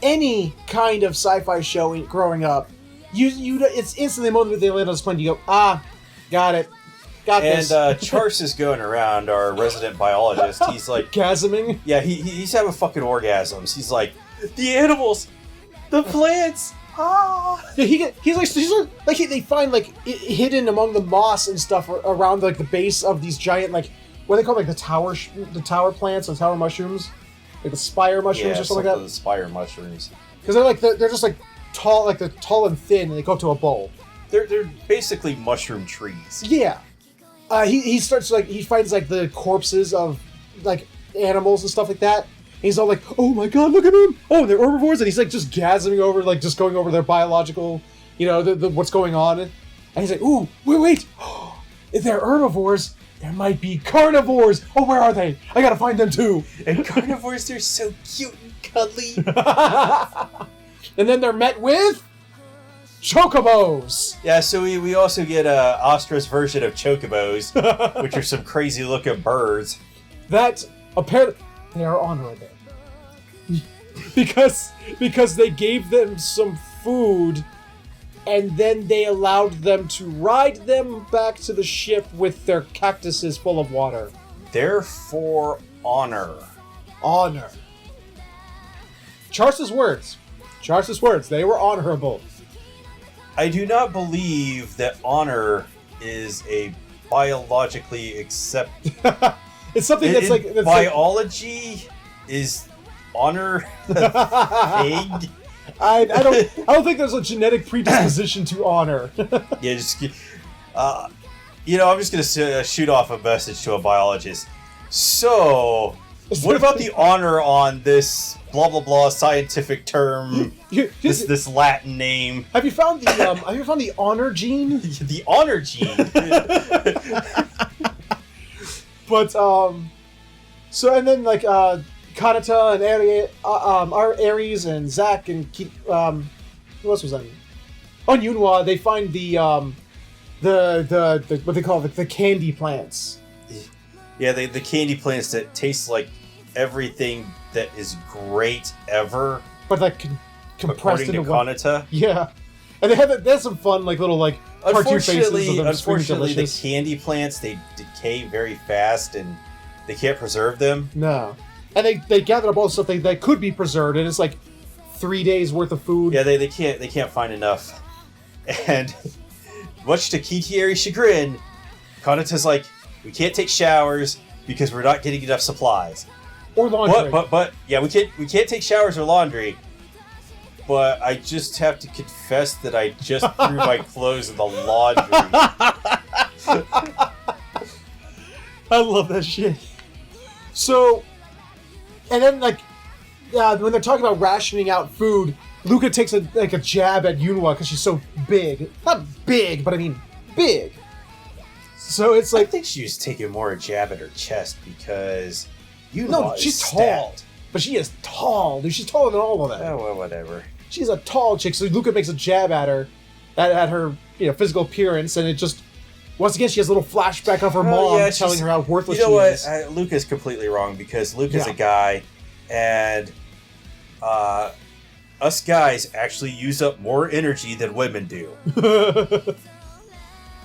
any kind of sci-fi show growing up, it's instantly the moment they land on this planet, you go, got it. Got this. And Charles is going around, our resident biologist. He's like... Gasming? Yeah, he's having fucking orgasms. He's like, the animals, the plants, Yeah, they find like hidden among the moss and stuff around like the base of these giant, like, what are they called, like the tower plants or tower mushrooms, like the spire mushrooms or something like that. The spire mushrooms. Because they're just like tall, like they're tall and thin, and they go up to a bowl. They're basically mushroom trees. Yeah. He starts he finds like the corpses of like animals and stuff like that. And he's all like, "Oh my god, look at them! Oh, they're herbivores!" And he's like just gasming over, like just going over their biological, the what's going on. And he's like, "Ooh, wait! If they're herbivores, there might be carnivores. Oh, where are they? I gotta find them too." And carnivores, they're so cute and cuddly. And then they're met with chocobos. Yeah, so we also get Astra's version of chocobos, which are some crazy looking birds. That apparently they are honorable because they gave them some food, and then they allowed them to ride them back to the ship with their cactuses full of water. Therefore, honor. Honor. Charles' words. They were honorable. I do not believe that honor is a biologically accepted. It's something that's that's biology is honor vague. I don't think there's a genetic predisposition to honor. Yeah, I'm just gonna shoot off a message to a biologist. So, what about the honor on this blah blah blah scientific term? This Latin name. Have you found the honor gene? The honor gene. But so and then like Kanata and Ares and Zack and who else was that? On Yunwa, they find the what they call the candy plants. Yeah, the candy plants that taste like everything that is great ever. But like compressed into Kanata. Yeah, and they have some fun like little like cartoon faces of them. Unfortunately, the candy plants, they decay very fast and they can't preserve them. No, and they gather up all the stuff that could be preserved, and it's like 3 days worth of food. Yeah, they can't find enough, and much to Kitieri's chagrin, Kanata's like, we can't take showers because we're not getting enough supplies. Or laundry. But yeah, we can't take showers or laundry. But I just have to confess that I just threw my clothes in the laundry. I love that shit. So, and then like, when they're talking about rationing out food, Luca takes a jab at Yunwa because she's so big. Not big, but I mean big. So it's like, I think she was taking more a jab at her chest because Yunwa is she's stout. tall. But she is tall, dude. She's taller than all of them. Oh, well, whatever. She's a tall chick, so Luca makes a jab at her, at her physical appearance, and it just, once again, she has a little flashback of her mom telling her how worthless she is. You know what? Luca's completely wrong because Luca's a guy And us guys actually use up more energy than women do.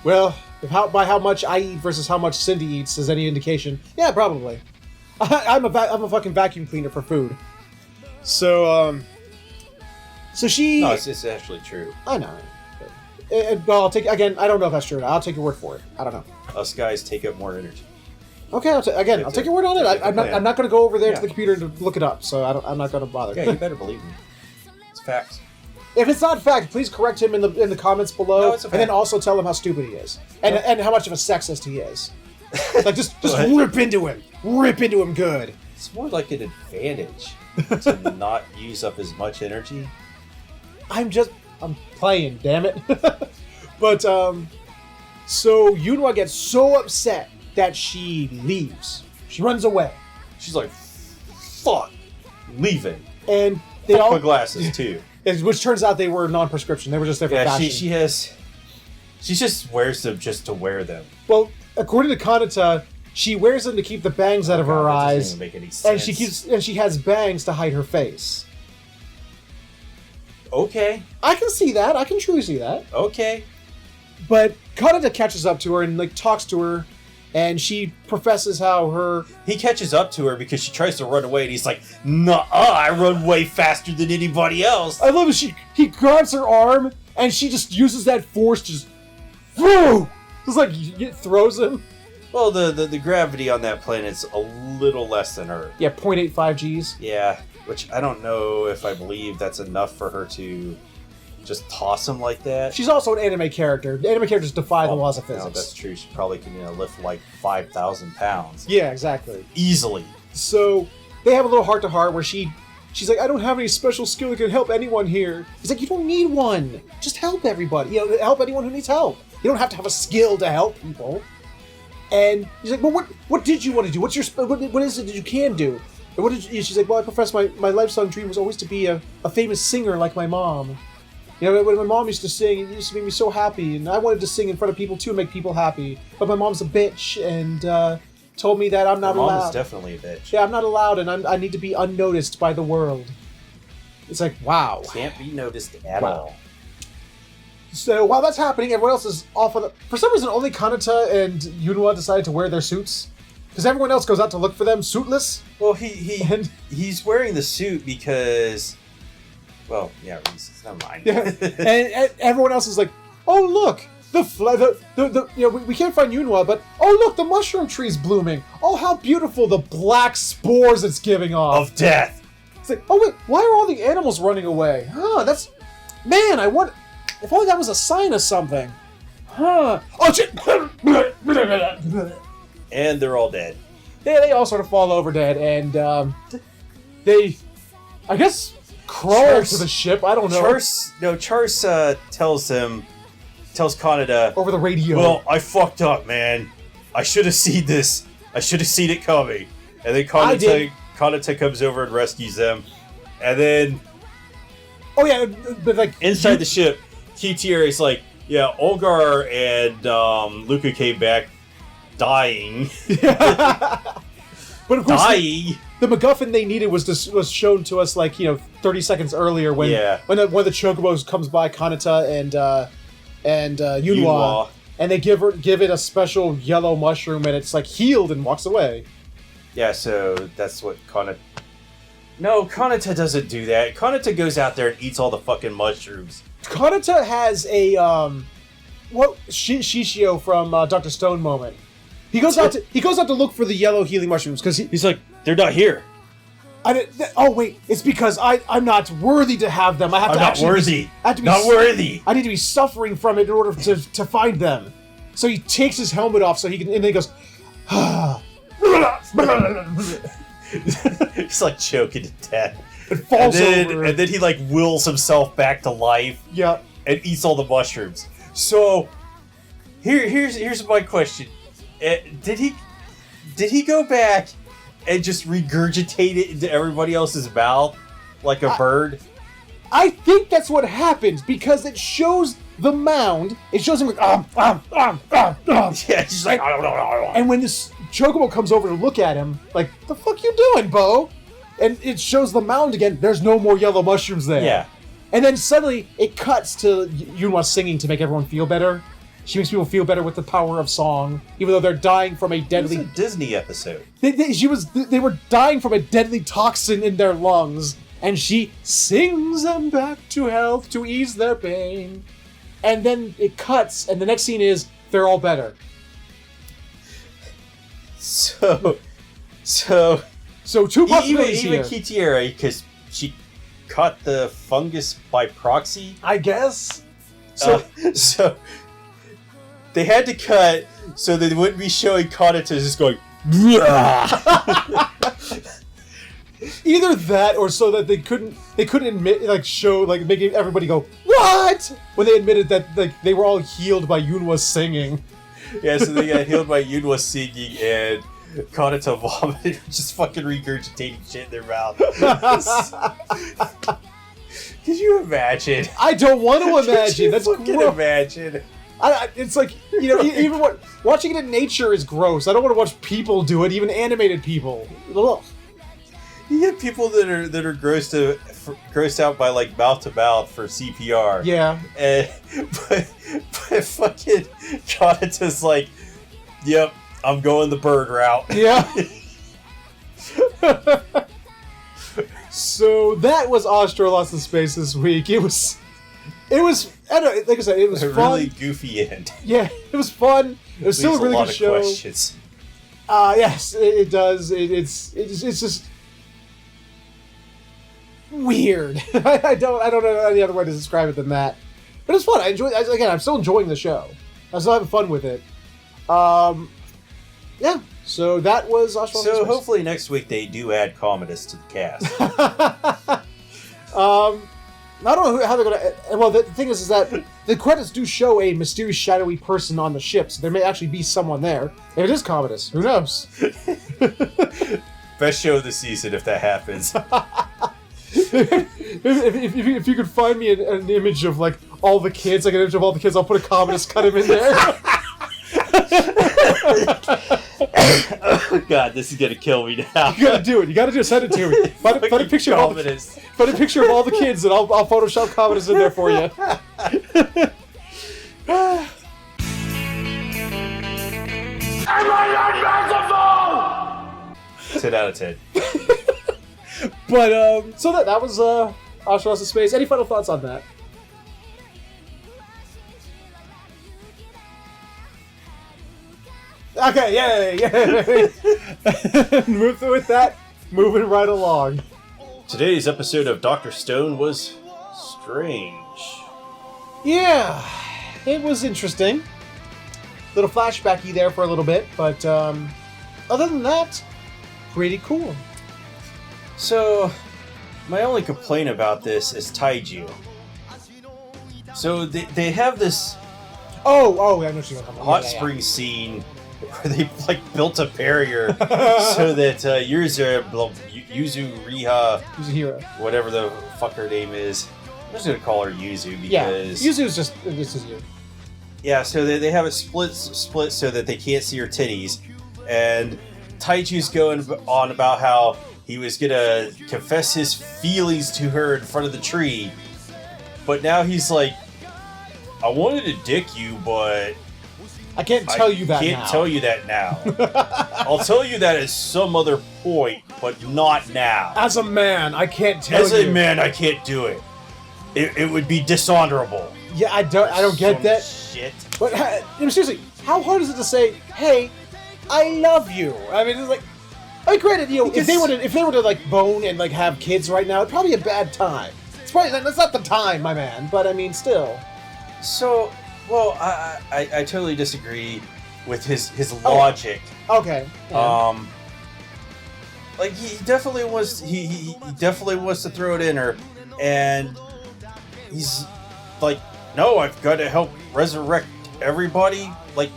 Well, by how much I eat versus how much Cindy eats is any indication, yeah, probably. I'm a fucking vacuum cleaner for food. So she... No, it's actually true. I know. Well, I'll take... Again, I don't know if that's true. I'll take your word for it. I don't know. Us guys take up more energy. Okay, I'll take your word on it. I'm not going to go over there to the computer to look it up, so I'm not going to bother. Yeah, you better believe me. It's facts. If it's not fact, please correct him in the comments below, No, it's a fact. and then also tell him how stupid he is, and how much of a sexist he is. Like just rip into him good. It's more like an advantage to not use up as much energy. I'm playing, damn it. But so Yunhwa gets so upset that she leaves. She runs away, She's like, "Fuck, leaving." and they all my glasses too. Which turns out they were non-prescription. They were just there for fashion. She just wears them just to wear them. Well, according to Kanata, she wears them to keep the bangs out of her That eyes, doesn't even make any sense. and she has bangs to hide her face. Okay. I can see that. I can truly see that. Okay. But Kanata catches up to her and like talks to her, and she professes how her... He catches up to her because she tries to run away, and he's like, "Nuh-uh, I run way faster than anybody else." I love it. He grabs her arm, and she just uses that force to just... Whoa! Just like throws him. Well, the gravity on that planet's a little less than Earth. Yeah, 0.85 Gs. Yeah, which I don't know if I believe that's enough for her to just toss him like that. She's also an anime character. The anime characters defy the laws of No, physics. that's true. She probably can lift like 5,000 pounds. Yeah, exactly. Easily. So they have a little heart-to-heart where she's like, "I don't have any special skill that can help anyone here." He's like, "You don't need one. Just help everybody. Help anyone who needs help. You don't have to have a skill to help people." And he's like, "Well, what did you want to do? What is it that you can do?" And she's like, "Well, I profess my lifelong dream was always to be a famous singer like my mom. When my mom used to sing, it used to make me so happy, and I wanted to sing in front of people too and make people happy. But my mom's a bitch and told me that I'm not allowed. Mom is definitely a bitch. Yeah, I'm not allowed, and I need to be unnoticed by the world." It's like, wow. Can't be noticed at all. So while that's happening, everyone else is off on the... For some reason, only Kanata and Yunhwa decided to wear their suits. Because everyone else goes out to look for them suitless. Well, he's wearing the suit because... Well, yeah, reasons. Never mind. Yeah. and everyone else is like, "Oh, look! We can't find Yunhwa, but oh, look, the mushroom tree's blooming. Oh, how beautiful the black spores it's giving off. Of death." It's like, oh, wait, why are all the animals running away? Huh, that's... Man, I wonder... If only that was a sign of something. Huh. Oh, shit! And they're all dead. Yeah, they all sort of fall over dead, and they, I guess, crawl to the ship. I don't know. Charse tells Kanata over the radio. "Well, I fucked up, man. I should have seen this. I should have seen it coming." And then Kanata comes over and rescues them. And then... Oh, yeah, but like... Inside the ship, Kitier is like, "Yeah, Olgar and Luca came back dying." But of course, dying? The MacGuffin they needed was shown to us 30 seconds earlier when one of the Chocobos comes by Kanata and Yunhwa, and they give it a special yellow mushroom, and it's healed and walks away. Yeah, so that's what Kanata... No, Kanata doesn't do that. Kanata goes out there and eats all the fucking mushrooms. Kanata has a Shishio from Dr. Stone moment. He goes out to look for the yellow healing mushrooms because he's like, "They're not here." Oh wait, it's because I'm not worthy to have them. I'm not worthy. I need to be suffering from it in order to find them. So he takes his helmet off so he can, and then he goes, he's choking to death. It falls over. And then he wills himself back to life. Yeah. And eats all the mushrooms. So here's my question. Did he go back and just regurgitate it into everybody else's mouth like a bird? I think that's what happens because it shows the mound. It shows him Yeah, he's like, and when this Chocobo comes over to look at him, the fuck you doing, Bo? and it shows the mound again. There's no more yellow mushrooms there. Yeah. And then suddenly it cuts to Yunhwa singing to make everyone feel better. She makes people feel better with the power of song, even though they're dying from a deadly... It's a Disney episode. They were dying from a deadly toxin in their lungs, and she sings them back to health to ease their pain. And then it cuts, and the next scene is they're all better. So two possibilities even here. Kitiera, because she caught the fungus by proxy. I guess. So they had to cut so they wouldn't be showing Kanata just going. Either that, or so that they couldn't admit, like, show, like, making everybody go what when they admitted that, like, they were all healed by Yunhwa singing. Yeah, so they got healed by Yunhwa singing and Kanata vomited, just fucking regurgitating shit in their mouth. Could you imagine? I don't want to imagine. That's fucking gross. Imagine. It's like, even watching it in nature is gross. I don't want to watch people do it, even animated people. Ugh. You get people that are grossed out by, like, mouth to mouth for CPR. Yeah. But fucking Kanata's like, yep, I'm going the bird route. Yeah. So that was Astra Lost in Space this week. It was I don't know, like I said, it was a fun. really goofy end. Yeah, it was fun. It was still a really good show. Questions. Yes, it does. It's just weird. I don't know any other way to describe it than that. But it's fun. I'm still enjoying the show. I'm still having fun with it. Yeah. So that was Astra. So hopefully next week they do add Commodus to the cast. I don't know how they're gonna. Well, the thing is that the credits do show a mysterious, shadowy person on the ship, so there may actually be someone there. If it is Commodus, who knows? Best show of the season if that happens. if you could find me an image of, like, all the kids, like an image of all the kids, I'll put a Commodus, cut him in there. Oh god, this is gonna kill me now. You gotta do it. Send it to me. Find a picture of all the, find a picture of all the kids, and I'll Photoshop Commodus in there for you. Am I not merciful? 10 out of 10. But so that was Astra Lost in Space. Any final thoughts on that? Okay, yay! Move through with that. Moving right along. Today's episode of Dr. Stone was strange. Yeah, it was interesting. Little flashbacky there for a little bit, but other than that, pretty cool. So, my only complaint about this is Taiju. So, they have this I know what you're talking about. hot spring scene where they, like, built a barrier so that Yuzu Riha, Yuzuhiro, whatever the fuck her name is, I'm just gonna call her Yuzu because Yuzu's just this is you. Yeah, so they have it split so that they can't see her titties, and Taiju's going on about how he was gonna confess his feelings to her in front of the tree, but now he's like, I wanted to dick you, but I can't tell you that now. Can't tell you that now. I'll tell you that at some other point, but not now. As a man, I can't tell you. As a man, I can't do it. It would be dishonorable. Yeah, I don't get that. Shit. But seriously, how hard is it to say, "Hey, I love you"? I mean, it's like, granted, if they were to like bone and like have kids right now, it'd probably be a bad time. It's probably that's not the time, my man. But I mean, still. So, well, I totally disagree with his logic. Okay. Yeah. Like he definitely wants he definitely wants to throw it in her, and he's like, no, I've got to help resurrect everybody. Like,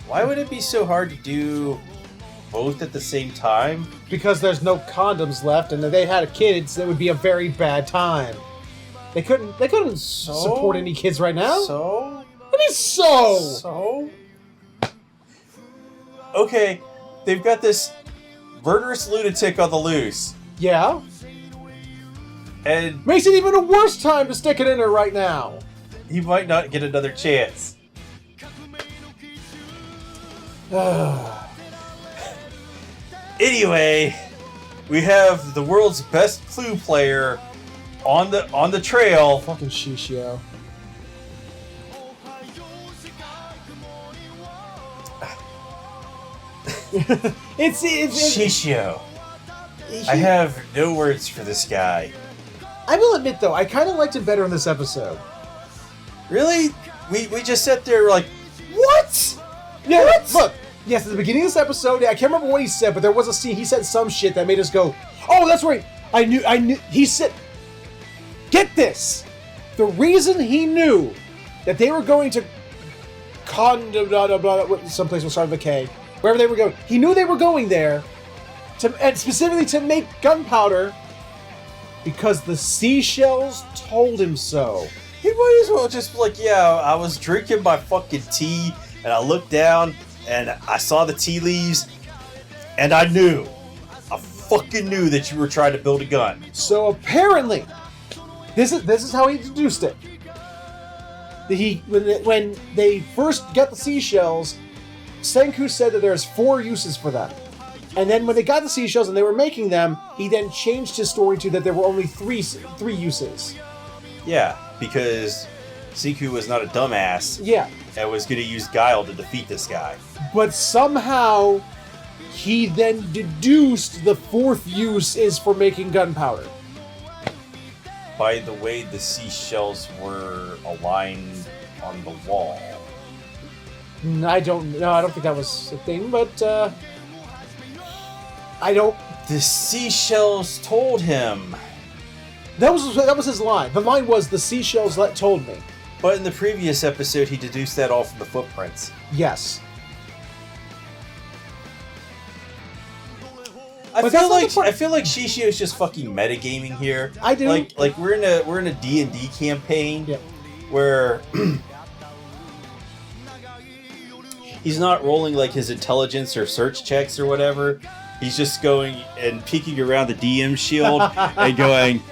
why would it be so hard to do both at the same time? Because there's no condoms left, and if they had kids, that would be a very bad time. They couldn't support any kids right now. So? I mean, so? So? Okay, they've got this murderous lunatic on the loose. Yeah. And makes it even a worse time to stick it in her right now. He might not get another chance. Anyway, we have the world's best Clue player on the trail. Fucking Shishio. it's Shishio. I have no words for this guy. I will admit though, I kind of liked him better in this episode. Really? We just sat there like, what? Yeah, what? Look. Yes, at the beginning of this episode, I can't remember what he said, but there was a scene. He said some shit that made us go, "Oh, that's right." I knew. He said, "Get this." The reason he knew that they were going to someplace will start with a K, wherever they were going. He knew they were going there, and specifically to make gunpowder, because the seashells told him so. He might as well just be like, yeah, I was drinking my fucking tea, and I looked down, and I saw the tea leaves, and I fucking knew that you were trying to build a gun. So apparently, this is how he deduced it. When they first got the seashells, Senku said that there's 4 uses for them. And then when they got the seashells and they were making them, he then changed his story to that there were only three uses. Yeah, because Senku was not a dumbass. Yeah. And was going to use guile to defeat this guy. But somehow, he then deduced the 4th use is for making gunpowder. By the way the seashells were aligned on the wall. I don't think that was a thing, but I don't. The seashells told him. That was his line. The line was, "The seashells told me." But in the previous episode, he deduced that all from the footprints. Yes. I feel like Shishio's just fucking metagaming here. I do. Like we're in a D&D campaign where he's not rolling like his intelligence or search checks or whatever. He's just going and peeking around the DM shield and going,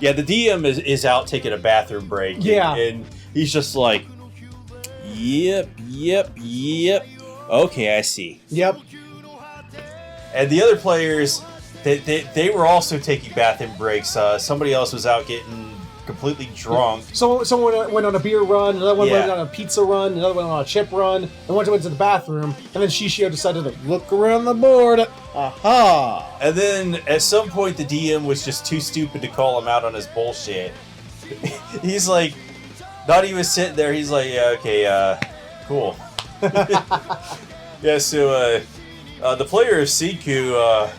yeah, the DM is out taking a bathroom break. And he's just like, yep. Okay, I see. Yep. And the other players, they were also taking bathroom breaks. Somebody else was out getting completely drunk. Someone went on a beer run, another one went on a pizza run, another one on a chip run, and one went to the bathroom, and then Shishio decided to look around the board. Aha! And then at some point the DM was just too stupid to call him out on his bullshit. He's like, not even sitting there, he's like, yeah, okay, cool. Yeah, so, the player of Senku,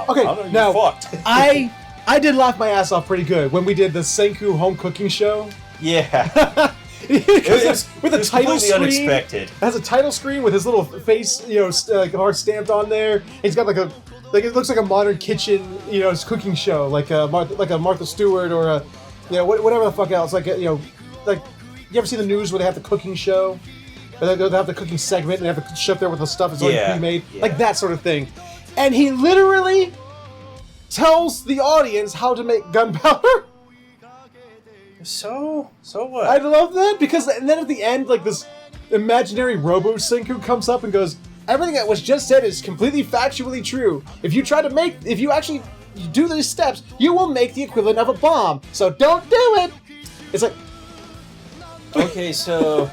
okay, now, fucked. I did laugh my ass off pretty good when we did the Senku home cooking show. Yeah. with a title screen. Unexpected. It has a title screen with his little face, hard stamped on there. He's got it looks like a modern kitchen, cooking show, like a Martha Stewart or a, whatever the fuck else. Like you ever see the news where they have the cooking show? They'll have the cooking segment and they have the chef there with the stuff that's already pre-made, like that sort of thing. And he literally tells the audience how to make gunpowder. So what? I love that because, and then at the end, like this imaginary Robo Senku comes up and goes, "Everything that was just said is completely factually true. If you actually do these steps, you will make the equivalent of a bomb. So don't do it." It's like, okay, so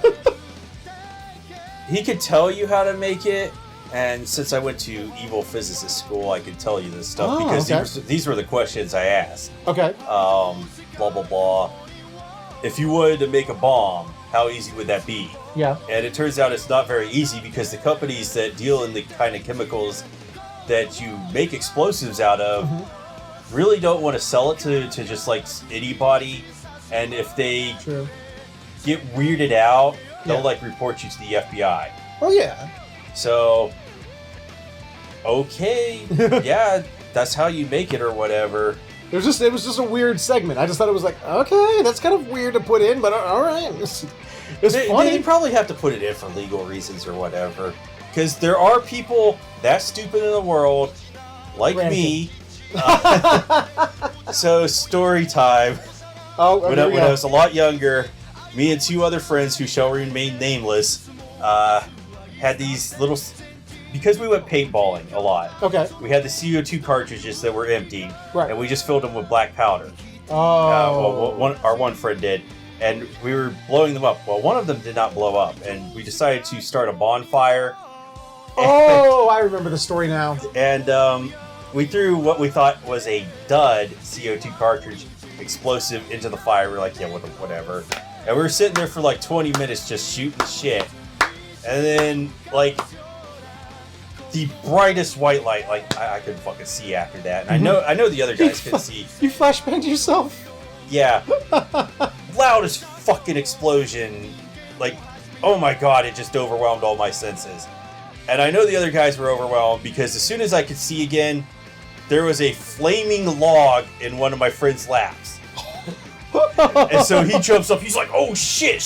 he could tell you how to make it, and since I went to evil physicist school, I could tell you this stuff because these were the questions I asked. Okay. Blah blah blah. If you wanted to make a bomb, how easy would that be? Yeah. And it turns out it's not very easy because the companies that deal in the kind of chemicals that you make explosives out of really don't want to sell it to just like anybody. And if they get weirded out, they'll like report you to the FBI. Oh yeah. So, okay, yeah, that's how you make it or whatever. It was just a weird segment. I just thought it was like, okay, that's kind of weird to put in, but all right. It's funny. They probably have to put it in for legal reasons or whatever. Because there are people that stupid in the world like Granted. me. So story time. Oh, When I was a lot younger, me and 2 other friends who shall remain nameless had these little... Because we went paintballing a lot, Okay. we had the CO2 cartridges that were empty, Right. and we just filled them with black powder. Oh. Our one friend did, and we were blowing them up. Well, one of them did not blow up, and we decided to start a bonfire. Oh, I remember the story now. And we threw what we thought was a dud CO2 cartridge explosive into the fire. We're like, yeah, whatever. And we were sitting there for like 20 minutes just shooting shit. And then, like, the brightest white light, like, I couldn't fucking see after that. And I know the other guys couldn't see. You flashbanged yourself? Yeah. Loudest fucking explosion. Like, oh my god, it just overwhelmed all my senses. And I know the other guys were overwhelmed because as soon as I could see again, there was a flaming log in one of my friend's laps. And so he jumps up, he's like, oh shit.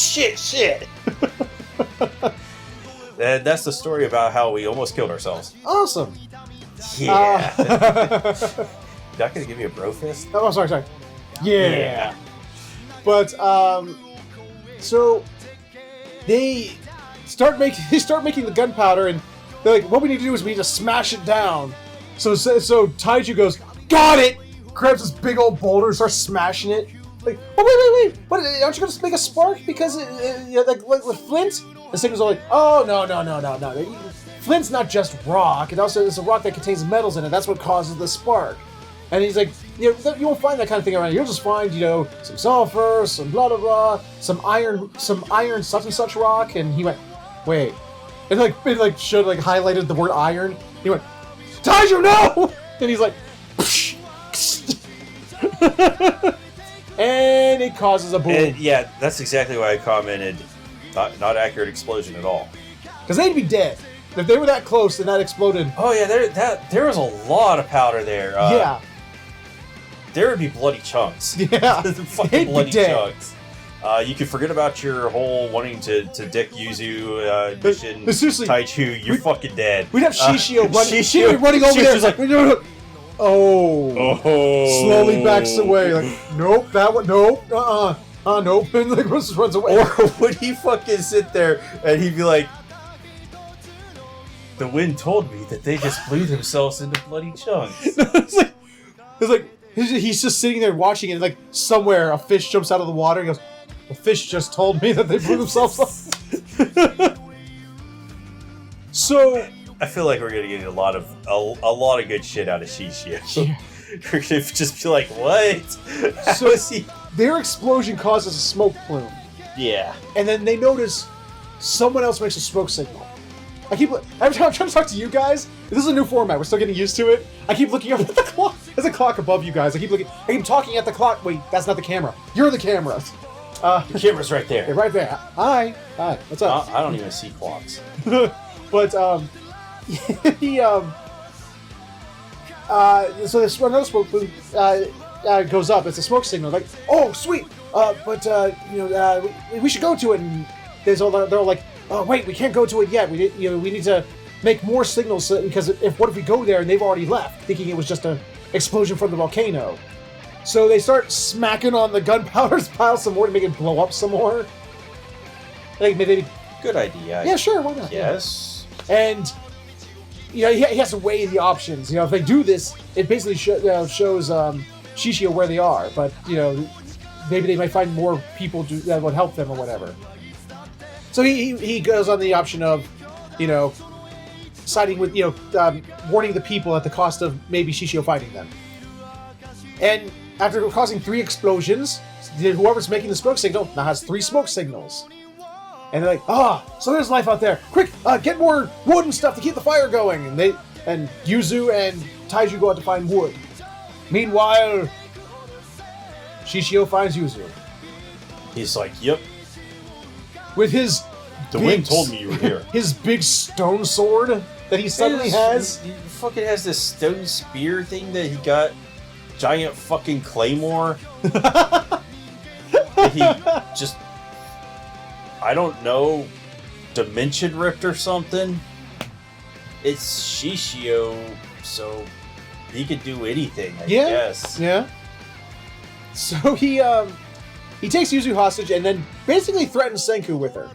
And that's the story about how we almost killed ourselves. Awesome. Yeah. Not gonna give me a bro fist? Oh, sorry. Yeah. But so they start making the gunpowder, and they're like, "What we need to do is we need to smash it down." So Taiju goes, "Got it!" Grabs this big old boulder and starts smashing it. Like, oh wait! What? Aren't you gonna make a spark because like with flint? The Signal's all like, "Oh no! Flint's not just rock. It also is a rock that contains metals in it. That's what causes the spark." And he's like, you won't find that kind of thing around here. You'll just find, some sulfur, some blah blah blah, some iron such and such rock. And he went, wait. It showed highlighted the word iron. He went, Taiju, no! And he's like, psh. And it causes a boom. And yeah, that's exactly why I commented, not accurate explosion at all. Because they'd be dead. If they were that close and that exploded. Oh yeah, there was a lot of powder there. Yeah. There would be bloody chunks. Yeah. Fucking They'd be bloody dead. chunks. You can forget about your whole wanting to dick Yuzu mission. Seriously, Taichu, you're fucking dead. We'd have Shishio Shishio running over there. Shishiyo's like, oh. Slowly backs away. Like, nope, that one, nope, nope. And like runs away. Or would he fucking sit there and he'd be like, the wind told me that they just blew themselves into bloody chunks. it's like he's just sitting there watching it, and like somewhere a fish jumps out of the water and goes, the fish just told me that they blew themselves up. So I feel like we're gonna get a lot of good shit out of Shishio. Yeah. We're gonna just be like, what? So How is he? their explosion causes a smoke plume, Yeah. and then they notice someone else makes a smoke signal. Every time I'm trying to talk to you guys, this is a new format, we're still getting used to it. I keep looking up at the clock. There's a clock above you guys. I keep talking at the clock. Wait, that's not the camera. You're the camera. The camera's right there. Right there. Hi, what's up? I don't even see clocks. But he so this another smoke plume goes up. It's a smoke signal. Like, oh sweet. We should go to it. And they're all like, oh wait, we can't go to it yet. We need to make more signals because what if we go there and they've already left, thinking it was just an explosion from the volcano. So they start smacking on the gunpowder pile some more to make it blow up some more. Like maybe. Good idea. Yeah, sure. Why not? Yes. And he has to weigh the options. If they do this, it basically shows Shishio where they are. But maybe they might find more people that would help them or whatever. So he goes on the option of, siding with warning the people at the cost of maybe Shishio fighting them. And after causing 3 explosions, whoever's making the smoke signal now has 3 smoke signals. And they're like, so there's life out there. Quick, get more wood and stuff to keep the fire going. And Yuzu and Taiju go out to find wood. Meanwhile, Shishio finds Yuzu. He's like, yep. With his The wind told me you were here. His big stone sword that he suddenly has. He fucking has this stone spear thing that he got. Giant fucking claymore. That he just, I don't know, dimension ripped or something. It's Shishio, so he could do anything, I Yeah. guess. Yeah. So he takes Yuzu hostage and then basically threatens Senku with her.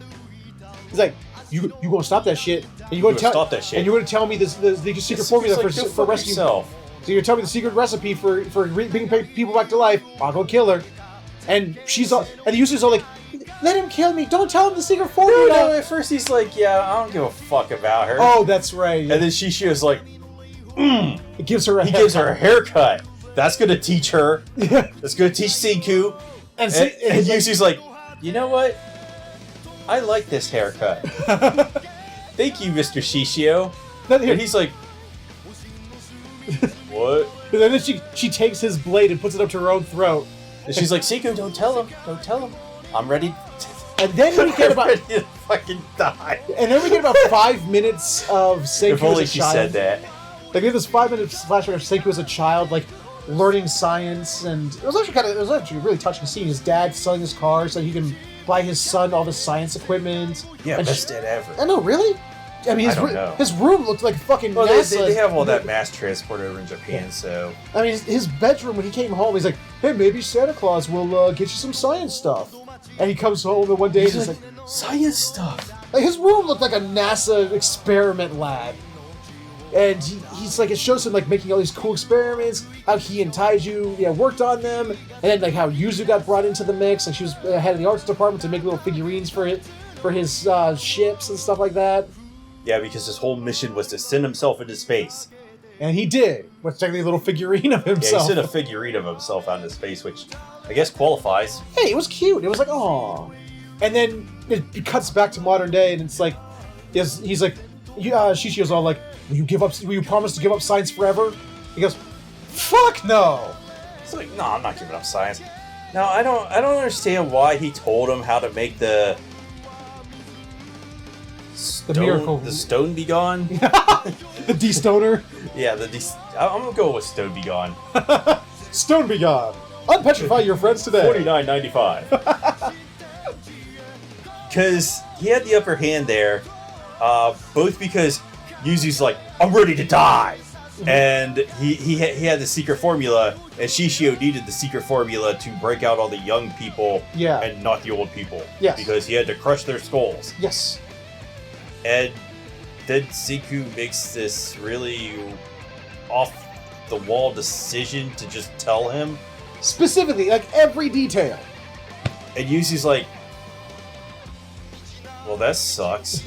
He's like, "You gonna stop that shit? And you gonna stop that shit? And you're gonna tell me the secret formula Like, for rescue yourself. So you're telling me the secret recipe for bringing people back to life? I'll go kill her." And she's all, and Yuzu's all like, "Let him kill me! Don't tell him the secret formula!" No, at first he's like, yeah, I don't give a fuck about her. Oh, that's right. And then Shishio's like, It gives her a he gives her a haircut. That's gonna teach her. Yeah. That's gonna teach Senku. And And Yuzu's like, you know what? I like this haircut. Thank you, Mr. Shishio. And he's like, what? And then she takes his blade and puts it up to her own throat. And she's like, Senku, don't tell him. Don't tell him. I'm ready. And then we get about ready to fucking die. And then we get about 5 minutes of Senku If only as a she child. said that. Like we have this 5 minute flashback of Senku as a child, like learning science, and it was actually a really touching scene. His dad selling his car so he can buy his son all the science equipment. Yeah, and best dad ever. I know, really? I mean, I don't know. his room looked like fucking Well, NASA. they have all that mass transport over in Japan, so... I mean, his bedroom, when he came home, he's like, "Hey, maybe Santa Claus will get you some science stuff." And he comes home and one day he's like, science stuff. like, his room looked like a NASA experiment lab. And he's like, it shows him like making all these cool experiments, how he and Taiju worked on them, and then like how Yuzu got brought into the mix, and she was head of the arts department to make little figurines for his ships and stuff like that. Yeah, because his whole mission was to send himself into space. And he did, with technically a little figurine of Yeah, himself. he sent a figurine of himself out into space, which I guess qualifies. Hey, it was cute. It was like, oh. And then it cuts back to modern day, and it's like, he's like, Shishio's all like, will you promise to give up science forever? He goes, fuck no. It's like, no, I'm not giving up science. No, I don't understand why he told him how to make the miracle. The stone be gone. The D-stoner. Yeah, I'm gonna go with stone be gone. Stone be gone. Unpetrify your friends today. $49.95. Because he had the upper hand there, both because Yuzu's like, I'm ready to die, and he had the secret formula, and Shishio needed the secret formula to break out all the young people and not the old people. Yes. Because he had to crush their skulls. Yes. And then Senku makes this really off-the-wall decision to just tell him. Specifically, like every detail. And Yuzu's like, well, that sucks.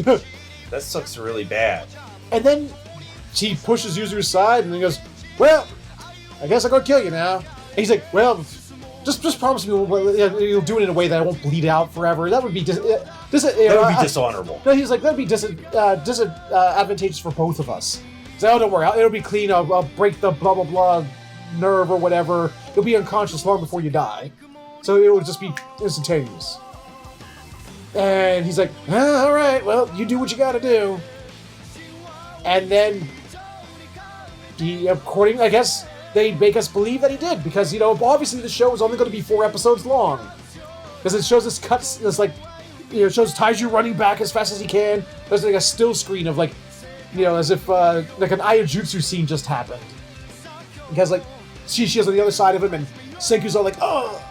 That sucks really bad. And then she pushes Yuzu aside, and he goes, well, I guess I'm gonna kill you now. And he's like, well, just promise me you'll do it in a way that I won't bleed out forever. That would be dishonorable. No, he's like, that'd be disadvantageous for both of us. So, oh, don't worry, it'll be clean. I'll break the blah blah blah nerve or whatever. You'll be unconscious long before you die. So it will just be instantaneous. And he's like, all right, well, you do what you gotta do. And then, according, I guess, they make us believe that he did, because, obviously the show was only going to be 4 episodes long. Because it shows this cuts, this, like, it shows Taiju running back as fast as he can. There's, like, a still screen of, like, as if, like, an Ayajutsu scene just happened. Because, like, Shishio's on the other side of him, and Senku's all like, oh!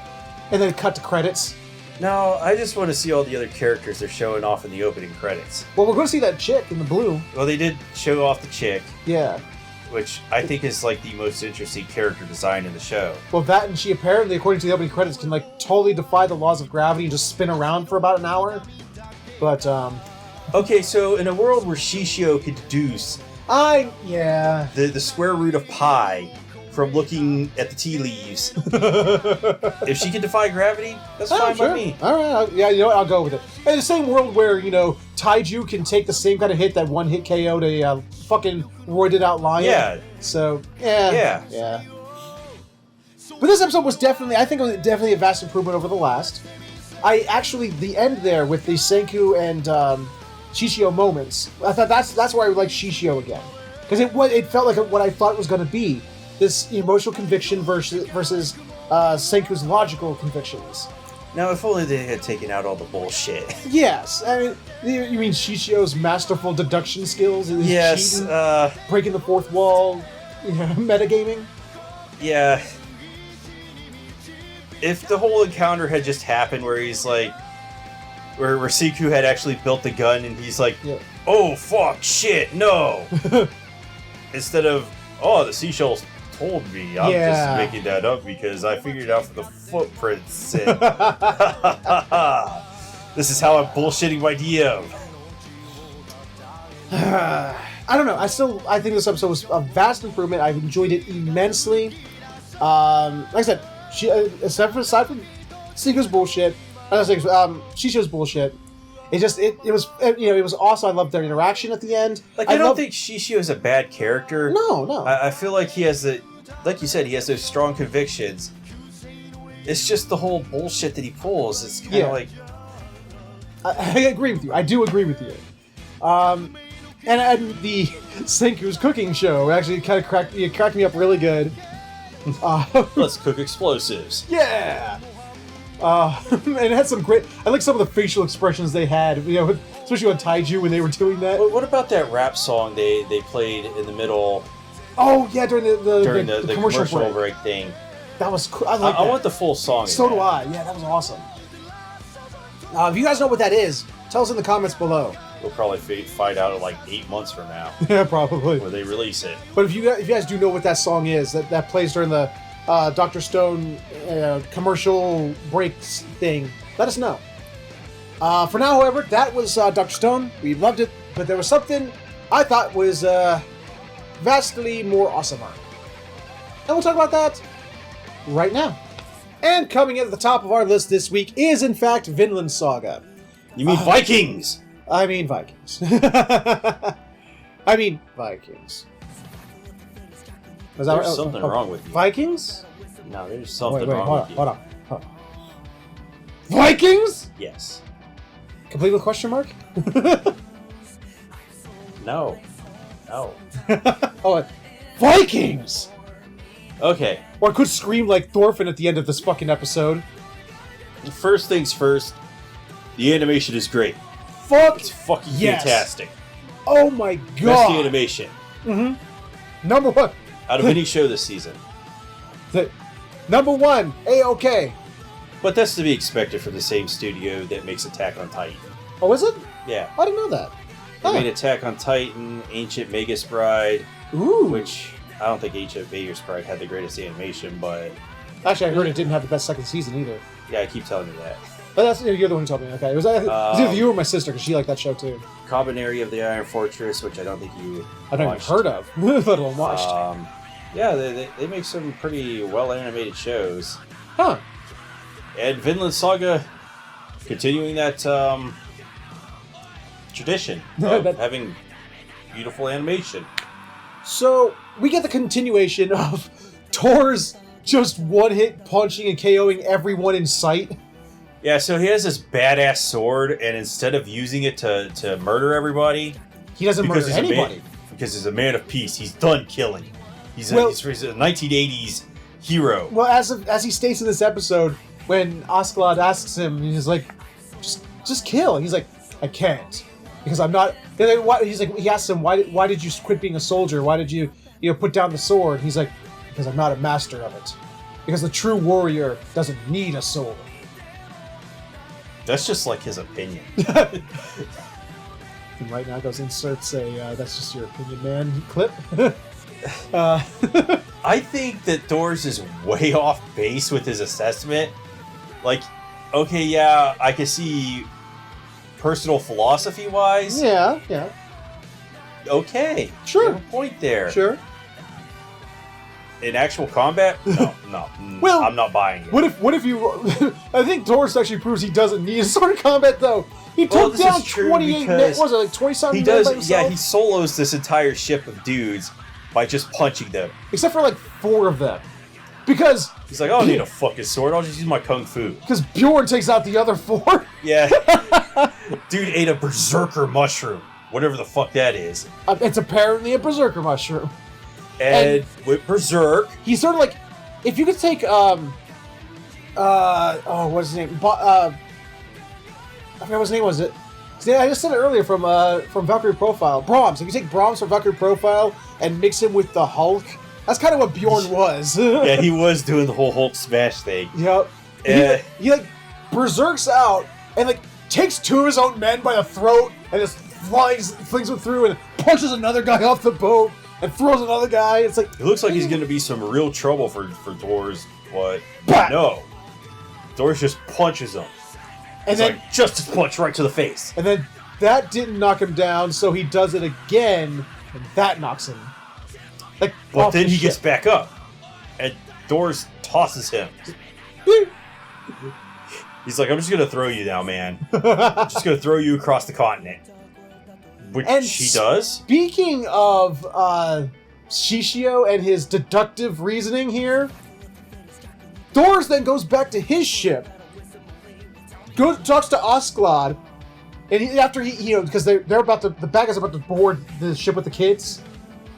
And then cut to credits. No, I just want to see all the other characters they're showing off in the opening credits. Well, we're going to see that chick in the blue. Well, they did show off the chick. Yeah. Which I think is, like, the most interesting character design in the show. Well, that, and she apparently, according to the opening credits, can, like, totally defy the laws of gravity and just spin around for about an hour. But, Okay, so in a world where Shishio could deduce the square root of pi from looking at the tea leaves, if she can defy gravity, that's fine by me. All right, I'll go with it. In the same world where, Taiju can take the same kind of hit that one hit KO'd a fucking roided out lion. Yeah. So, yeah. But this episode was definitely a vast improvement over the last. The end there with the Senku and Shishio moments, I thought that's where I like Shishio again. Because it felt like what I thought it was going to be. This emotional conviction versus Senku's logical convictions. Now, if only they had taken out all the bullshit. Yes, I mean, you mean Shishio's masterful deduction skills? Yes, cheating, breaking the fourth wall. metagaming. Yeah. If the whole encounter had just happened where he's like, where Siku had actually built the gun and he's like, oh fuck, shit, no. Instead of, oh, the seashells told me. I'm just making that up because I figured it out from the footprints. And this is how I'm bullshitting my DM. I don't know. I think this episode was a vast improvement. I've enjoyed it immensely. Like I said, aside from Siku's bullshit, Shisho's bullshit. It was awesome. I loved their interaction at the end. Like I don't think Shishio is a bad character. No. I feel like he has like you said, he has those strong convictions. It's just the whole bullshit that he pulls. It's kind of like. I agree with you. I do agree with you. And the Senku's cooking show actually kind of cracked me up really good. Let's cook explosives. Yeah. And it had some great. I like some of the facial expressions they had. Especially on Taiju when they were doing that. What about that rap song they played in the middle? Oh yeah, during the commercial break thing. That was cool. I want the full song. So do I. Yeah, that was awesome. If you guys know what that is, tell us in the comments below. We'll probably find out in like 8 months from now. Yeah, probably. Where they release it. But if you guys do know what that song is, that plays during the Dr. Stone commercial breaks thing, let us know. For now, however, that was Dr. Stone. We loved it, but there was something I thought was vastly more awesomer. And we'll talk about that right now. And coming in at the top of our list this week is, in fact, Vinland Saga. You mean Vikings? I mean Vikings. Vikings. There's something wrong with you. Vikings? No, there's something wrong with you. Hold on. Vikings? Yes. Complete with question mark? No. Oh, Vikings! Okay. Or I could scream like Thorfinn at the end of this fucking episode. First things first, the animation is great. It's fucking fantastic. Oh my god. Best animation. Mm-hmm. Number one. Out of any show this season. Number one, A-OK. But that's to be expected from the same studio that makes Attack on Titan. Oh, is it? Yeah. I didn't know that. They made Attack on Titan, Ancient Magus Bride, which I don't think Ancient Magus Bride had the greatest animation, but... Actually, I heard it didn't have the best second season either. Yeah, I keep telling you that. But you're the one who told me. Okay, it was either you or my sister, because she liked that show too. Combinary of the Iron Fortress, which I don't think you I've never heard of, let alone watched. Yeah, they make some pretty well-animated shows. Huh. And Vinland Saga, continuing that tradition of having beautiful animation. So, we get the continuation of Thor's just one-hit punching and KOing everyone in sight. Yeah, so he has this badass sword, and instead of using it to murder everybody... He doesn't murder anybody. Because he's a man of peace. He's done killing. He's a 1980s hero. Well, as he states in this episode, when Askeladd asks him, he's like, just kill. He's like, I can't. Because I'm not... He's like, he asks him, why did you quit being a soldier? Why did you put down the sword? He's like, because I'm not a master of it. Because the true warrior doesn't need a sword. That's just like his opinion. And right now goes inserts a that's just your opinion, man clip. I think that Thor's is way off base with his assessment. Like, okay, yeah, I can see personal philosophy wise. Yeah. Okay. Sure. You have a point there. Sure. In actual combat? No. Well, I'm not buying it. What if you... I think Doris actually proves he doesn't need a sword in combat, though. He took down 28 men. What was it, like 20-something men by himself? Yeah, he solos this entire ship of dudes by just punching them. Except for like 4 of them. Because... He's like, I don't need a fucking sword, I'll just use my kung fu. Because Bjorn takes out the other 4. Yeah. Dude ate a berserker mushroom. Whatever the fuck that is. It's apparently a berserker mushroom. And with Berserk, he's sort of like, if you could take what's his name? I forgot what his name was. I just said it earlier from Valkyrie Profile. Brahms. If you take Brahms from Valkyrie Profile and mix him with the Hulk That's kind of what Bjorn was. Yeah, he was doing the whole Hulk smash thing. Yep. He like berserks out and like takes 2 of his own men by the throat and just flings them through and punches another guy off the boat and throws another guy. It's like it looks like he's going to be some real trouble for Thor's, but no. Thor just punches him. And then like Justice Punch right to the face. And then that didn't knock him down, so he does it again, and that knocks him. Like, but then he gets back up, and Thor tosses him. He's like, I'm just going to throw you now, man. I'm just going to throw you across the continent. Which he does. Speaking of Shishio and his deductive reasoning here, Thor then goes back to his ship, talks to Asklad, and after he because they're about to, the bad guys are about to board the ship with the kids,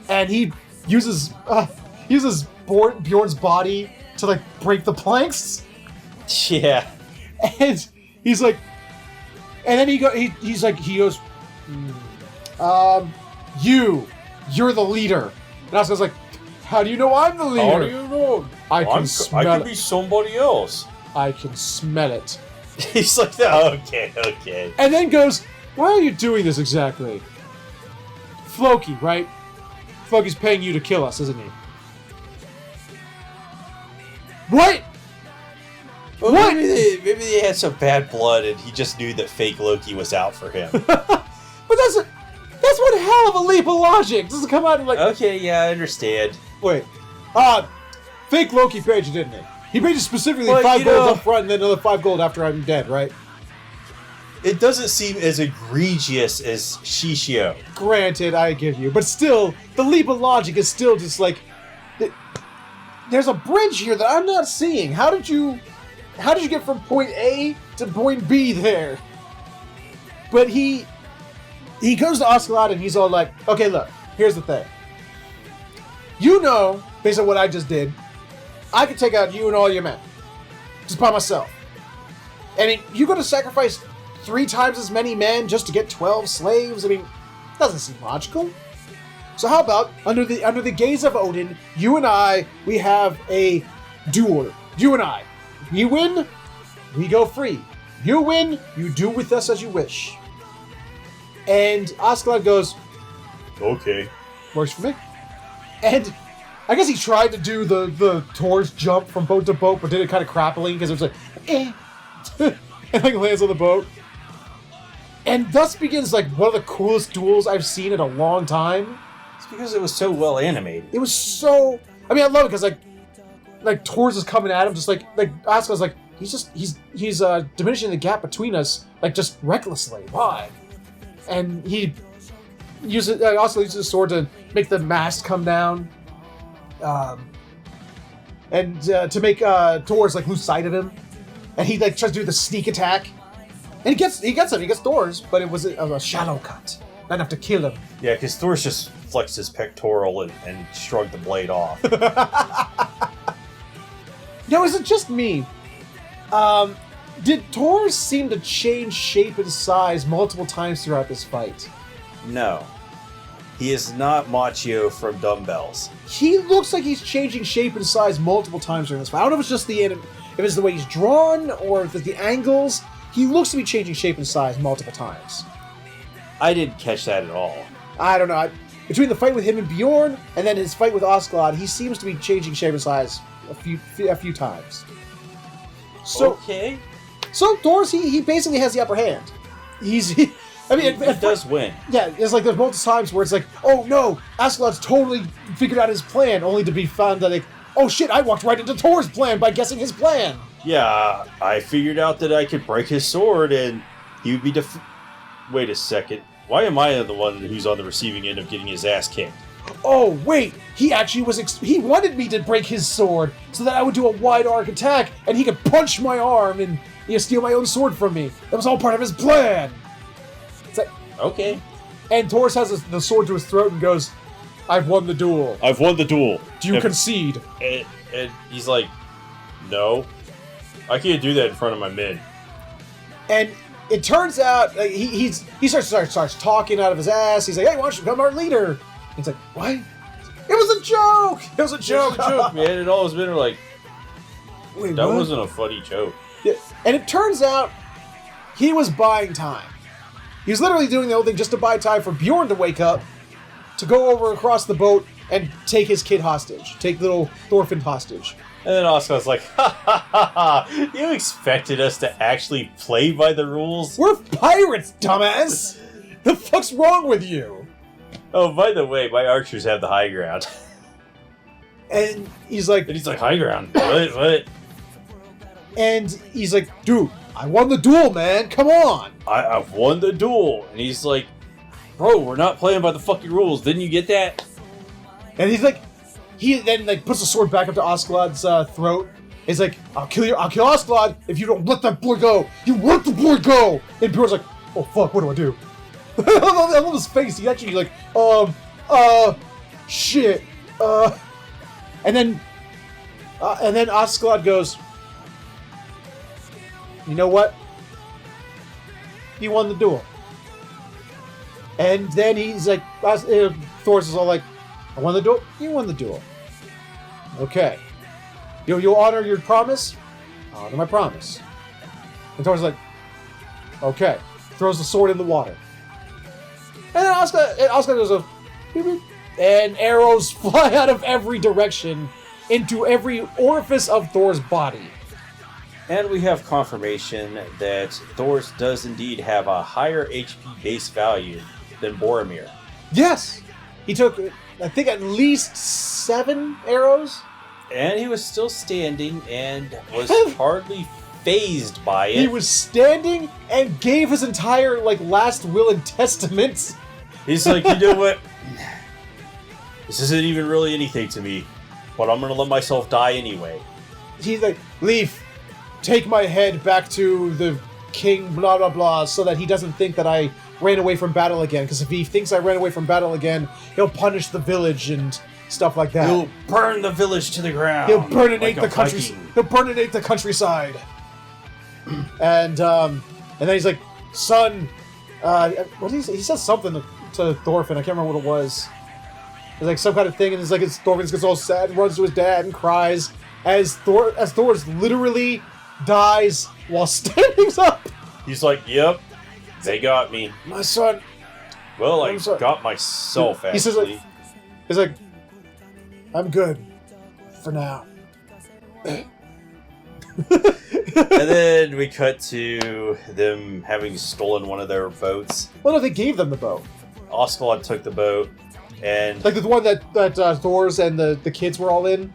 and he uses Bjorn's body to like break the planks. Yeah. And he's like, and then he goes, you're the leader. And Asgard's like, how do you know I'm the leader? How do you know? I could be somebody else. I can smell it. He's like, okay. And then goes, why are you doing this exactly? Floki, right? Floki's paying you to kill us, isn't he? What? Well, what? Maybe they had some bad blood and he just knew that fake Loki was out for him. But that's one hell of a leap of logic. Doesn't come out and like... Okay, yeah, I understand. Wait. Fake Loki paid you, didn't he? He paid you specifically 5 gold up front and then another 5 gold after I'm dead, right? It doesn't seem as egregious as Shishio. Granted, I give you. But still, the leap of logic is still just like... There's a bridge here that I'm not seeing. How did you get from point A to point B there? But he goes to Askelad and he's all like, okay, look, here's the thing. You know, based on what I just did, I could take out you and all your men. Just by myself. And you're going to sacrifice 3 times as many men just to get 12 slaves? I mean, doesn't seem logical. So how about, under the gaze of Odin, you and I, we have a duel. You and I. You win, we go free. You win, you do with us as you wish. And Askelad goes, okay. Works for me. And I guess he tried to do the Thor's jump from boat to boat, but did it kind of crappily because it was like, and like lands on the boat. And thus begins like one of the coolest duels I've seen in a long time. It's because it was so well animated. It was so... I mean, I love it because like Thor's is coming at him just like Askelad's like, he's diminishing the gap between us like just recklessly. Why? And he also uses his sword to make the mast come down, and to make Thor's like lose sight of him, and he like tries to do the sneak attack, and he gets Thor's, but it was a shallow cut, not enough to kill him. Yeah, because Thor's just flexed his pectoral and shrugged the blade off. Yo, is it just me? Did Thor seem to change shape and size multiple times throughout this fight? No. He is not Machio from Dumbbells. He looks like he's changing shape and size multiple times during this fight. I don't know if it's just if it's the way he's drawn or if it's the angles. He looks to be changing shape and size multiple times. I didn't catch that at all. I don't know. Between the fight with him and Bjorn and then his fight with Askelad, he seems to be changing shape and size a few times. So, okay. So Thor's he basically has the upper hand. He does win. Yeah, it's like there's multiple times where it's like, oh no, Askelad's totally figured out his plan, only to be found that like, oh shit, I walked right into Thor's plan by guessing his plan. Yeah, I figured out that I could break his sword and he would be Wait a second. Why am I the one who's on the receiving end of getting his ass kicked? Oh, wait, he actually he wanted me to break his sword so that I would do a wide arc attack and he could punch my arm and steal my own sword from me. That was all part of his plan. It's like, okay. And Thor has the sword to his throat and goes, I've won the duel. I've won the duel. Do you concede? And he's like, no. I can't do that in front of my men. And it turns out like, he starts talking out of his ass. He's like, hey, why don't you become our leader? He's like, what? It was a joke! It was a joke! It was a joke, man. And all his men are like, Wait, that what? wasn't a funny joke. Yeah. And it turns out he was buying time. He was literally doing the whole thing just to buy time for Bjorn to wake up, to go over across the boat and take his kid hostage. Take little Thorfinn hostage. And then Oscar's like, ha ha ha ha, you expected us to actually play by the rules? We're pirates, dumbass! The fuck's wrong with you? Oh, by the way, my archers have the high ground. And he's like... And he's like, high ground? What? And he's like, dude, I won the duel, man. Come on. I've won the duel. And he's like, bro, we're not playing by the fucking rules. Didn't you get that? And he's like, he then like puts the sword back up to Askeladd's throat. He's like, I'll kill Askeladd if you don't let that boy go. You let the boy go. And Bjorn's like, oh fuck, what do I do? I love his face. He actually like, shit. And then Askeladd goes, you know what? You won the duel. And then he's like, Thor's is all like, I won the duel? You won the duel. Okay. You'll honor your promise? I'll honor my promise. And Thor's like, okay. Throws the sword in the water. And then Oscar goes, beep, beep, and arrows fly out of every direction into every orifice of Thor's body. And we have confirmation that Thor's does indeed have a higher HP base value than Boromir. Yes! He took, I think, at least 7 arrows. And he was still standing and was hardly phased by it. He was standing and gave his entire, last will and testament. He's like, you know what? This isn't even really anything to me, but I'm gonna let myself die anyway. He's like, Leaf, take my head back to the king, blah, blah, blah, so that he doesn't think that I ran away from battle again. Because if he thinks I ran away from battle again, he'll punish the village and stuff like that. He'll burn the village to the ground. He'll burninate like the country. He'll burninate the countryside. And then he's like, son, what did he says something to Thorfinn. I can't remember what it was. It's like some kind of thing, and it's like Thorfinn gets all sad and runs to his dad and cries as Thor's literally dies while standing up. He's like, yep, they got me. My son. Well, I got myself, actually. He's like, I'm good for now. And then we cut to them having stolen one of their boats. Well, no, they gave them the boat. Askeladd took the boat, and like the one that Thor's and the kids were all in,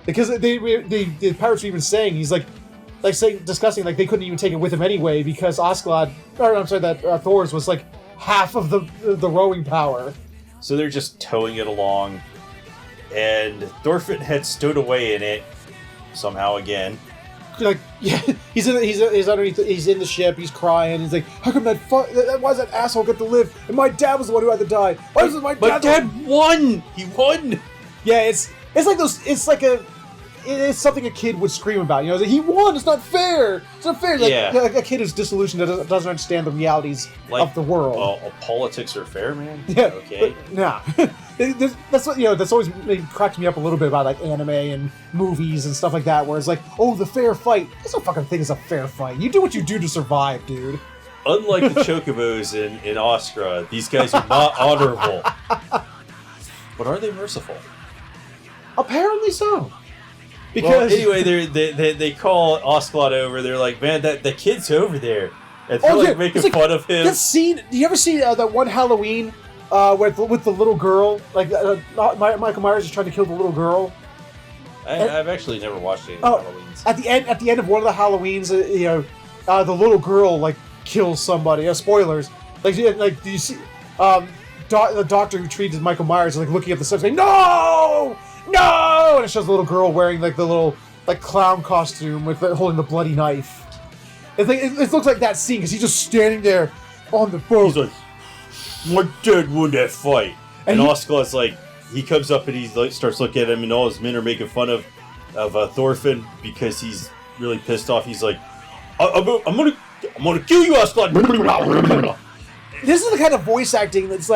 because the pirates were even saying discussing they couldn't even take it with them anyway because Thor's was like half of the rowing power. So they're just towing it along, and Thorfinn had stowed away in it somehow again. Like, yeah, he's underneath. He's in the ship. He's crying. He's like, "How come why does that asshole get to live? And my dad was the one who had to die. Why does my dad won? He won." Yeah, it's like those. It's something a kid would scream about. You know, he won. It's not fair. It's not fair. A kid who's disillusioned doesn't understand the realities of the world. Well, politics are fair, man. Yeah. Okay. Nah. That's what that's always cracked me up a little bit about anime and movies and stuff like that, where it's like, oh, the fair fight. There's no fucking thing as a fair fight. You do what you do to survive, dude. Unlike the Chocobos in Ostra, these guys are not honorable. But are they merciful? Apparently so. Because anyway, they call Askeladd over. They're like, man, the kid's over there, and they're making fun of him. That scene. Do you ever see that one Halloween with the little girl? Michael Myers is trying to kill the little girl. I've actually never watched any Halloweens. At the end of one of the Halloweens, the little girl kills somebody. Spoilers. Do you see the doctor who treated Michael Myers is looking at the steps saying no. No! And it shows the little girl wearing the little clown costume with holding the bloody knife. It looks like that scene because he's just standing there on the boat. He's like, "My dad won that fight," and Askeladd's like, he comes up and he starts looking at him, and all his men are making fun of Thorfinn because he's really pissed off. He's like, "I'm gonna kill you, Askeladd." This is the kind of voice acting that's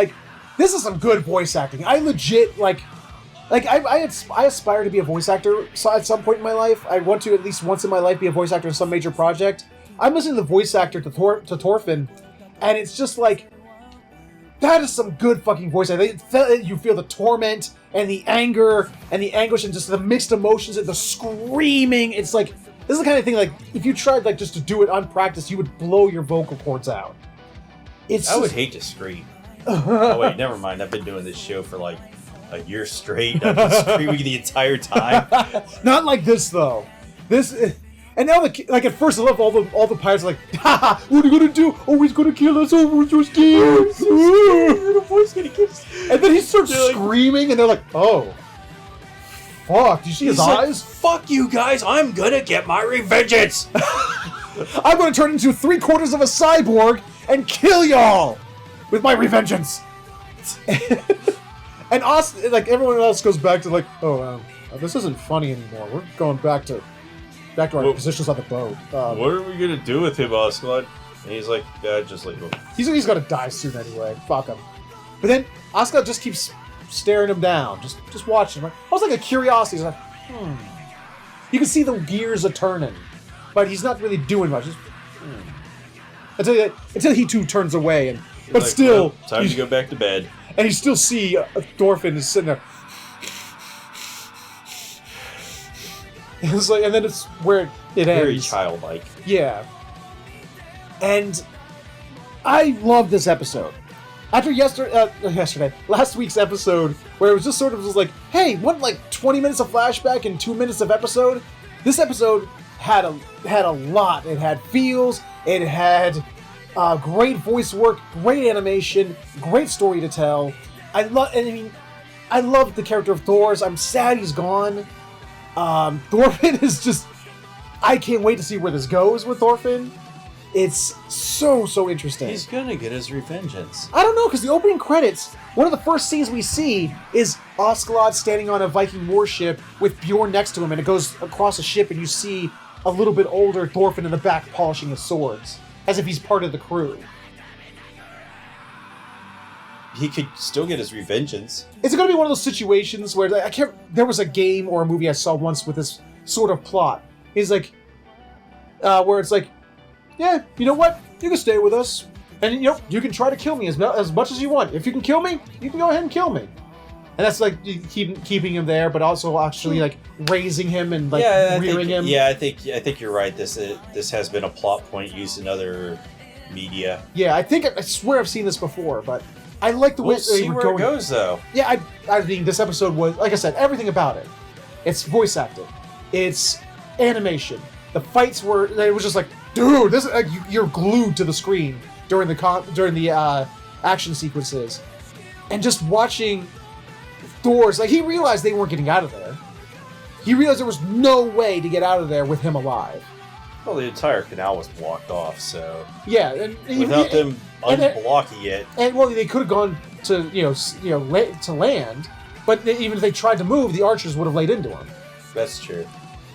this is some good voice acting. I legit Like, I aspire to be a voice actor at some point in my life. I want to, at least once in my life, be a voice actor in some major project. I'm listening to the voice actor to Thorfinn, and it's just like, that is some good fucking voice acting. You feel the torment, and the anger, and the anguish, and just the mixed emotions, and the screaming. It's like, this is the kind of thing, like, if you tried, like, just to do it unpracticed, you would blow your vocal cords out. I would hate to scream. Oh, wait, never mind. I've been doing this show for, like, a year straight. I've been screaming the entire time. Not like this though. And now like at first I love all the pirates are like, ha, what are you gonna do? Oh, he's gonna kill us. Oh, we're so scared. The voice gonna kill us. And then he starts screaming, and they're like, oh, fuck! Do you see his eyes? Fuck you guys! I'm gonna get my revengeance. I'm gonna turn into 3/4 of a cyborg and kill y'all with my revengeance. And Austin, like everyone else, goes back to like, oh, this isn't funny anymore. We're going back to our positions on the boat. What are we gonna do with him, Oscalon? And he's like, just leave him. He's gonna die soon anyway. Fuck him. But then Oscar just keeps staring him down, just watching him. Almost like a curiosity. He's like, You can see the gears are turning, but he's not really doing much. Just, until he too turns away, but like, still, well, time to go back to bed. And you still see Thorfinn is sitting there. It's like, and then it's where it ends. Very childlike. Yeah. And I love this episode. After last week's episode, where it was just sort of like, hey, what, like 20 minutes of flashback and 2 minutes of episode? This episode had a lot. It had feels. It had great voice work, great animation, great story to tell. I love the character of Thor's. I'm sad he's gone. Thorfinn is just... I can't wait to see where this goes with Thorfinn. It's so interesting. He's gonna get his revengeance. I don't know, because the opening credits, one of the first scenes we see is Oscalot standing on a Viking warship with Bjorn next to him, and it goes across a ship, and you see a little bit older Thorfinn in the back polishing his swords, as if he's part of the crew. He could still get his revengeance. Is it going to be one of those situations where there was a game or a movie I saw once with this sort of plot. It's like, where it's like, yeah, you know what? You can stay with us, and you can try to kill me as much as you want. If you can kill me, you can go ahead and kill me. And that's like keeping him there, but also actually like raising him and like rearing him. Yeah, I think you're right. This has been a plot point used in other media. Yeah, I swear I've seen this before, but I like the way we'll see where it goes, though. Yeah, I mean, this episode was, like I said, everything about it. It's voice acting. It's animation. The fights it was just like, dude, this you're glued to the screen during the action sequences, and just watching Thor's, like, he realized they weren't getting out of there. He realized there was no way to get out of there with him alive. Well, the entire canal was blocked off, so yeah, and without them unblocking it, and well, they could have gone to to land, but even if they tried to move, the archers would have laid into them. That's true.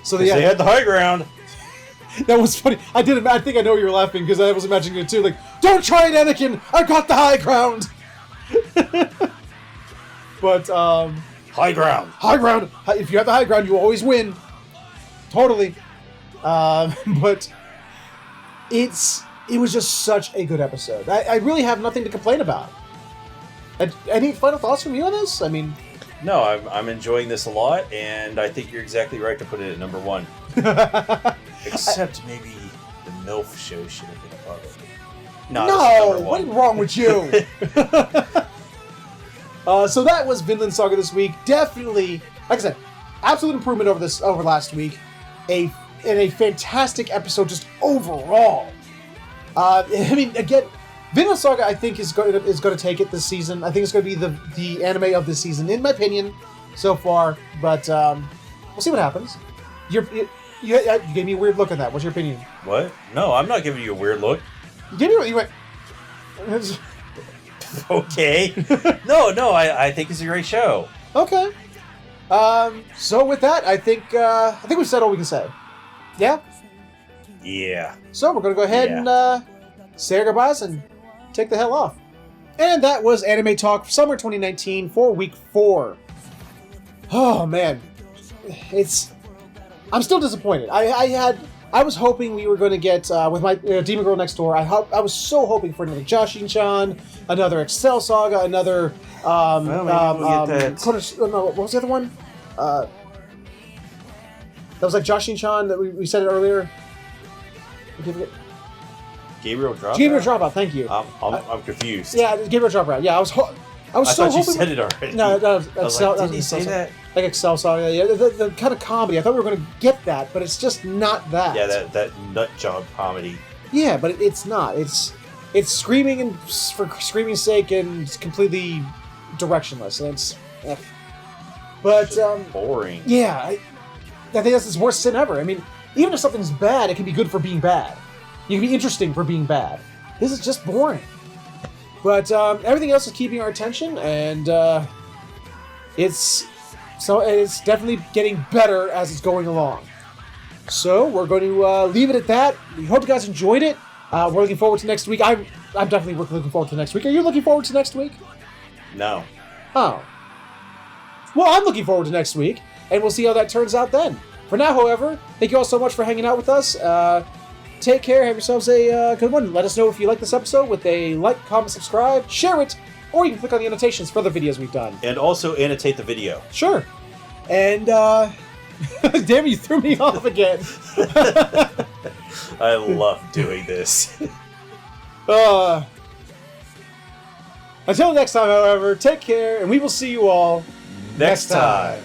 So they had the high ground. That was funny. I think I know you were laughing because I was imagining it too. Like, don't try it, Anakin. I got the high ground. But high ground. High ground. If you have the high ground, you always win. Totally. But it was just such a good episode. I really have nothing to complain about. Any final thoughts from you on this? I mean, no, I'm enjoying this a lot, and I think you're exactly right to put it at number one. Except maybe the MILF show should have been above it. No, what's wrong with you? So that was Vinland Saga this week. Definitely, like I said, absolute improvement over last week. And a fantastic episode just overall. I mean, again, Vinland Saga I think is going to take it this season. I think it's going to be the anime of this season, in my opinion, so far. But we'll see what happens. You gave me a weird look on that. What's your opinion? What? No, I'm not giving you a weird look. You went. Okay. No, I think it's a great show. Okay. So with that, I think we've said all we can say. Yeah? Yeah. So we're going to go ahead and say our goodbyes and take the hell off. And that was Anime Talk Summer 2019 for Week 4. Oh man, I'm still disappointed. I was hoping we were going to get with my Demon Girl Next Door. I was so hoping for another Jashin-chan, another Excel Saga, another Well, maybe we'll get that. no, what was the other one? That was like Jashin-chan that we said it earlier. Gabriel Dropout? Gabriel Dropout. Thank you. I'm confused. Yeah, Gabriel Dropout. Yeah, I was so thought you hoping. said it already. No, that was Excel. Did he say that? Like Excel Saga. Yeah, the kind of comedy. I thought we were going to get that, but it's just not that. Yeah, that nut job comedy. Yeah, but it's not. It's screaming and for screaming's sake and it's completely directionless. And it's, but boring. yeah, I think that's its worst sin ever. I mean, even if something's bad, it can be good for being bad. You can be interesting for being bad. This is just boring. But everything else is keeping our attention, and it's definitely getting better as it's going along. So we're going to leave it at that. We hope you guys enjoyed it. We're looking forward to next week. I'm definitely looking forward to next week. Are you looking forward to next week? No. Oh. Well, I'm looking forward to next week, and we'll see how that turns out then. For now, however, thank you all so much for hanging out with us. Take care. Have yourselves a good one. Let us know if you like this episode with a like, comment, subscribe, share it, or you can click on the annotations for other videos we've done. And also annotate the video. Sure. And, damn, you threw me off again. I love doing this. Until next time, however, take care, and we will see you all Next time.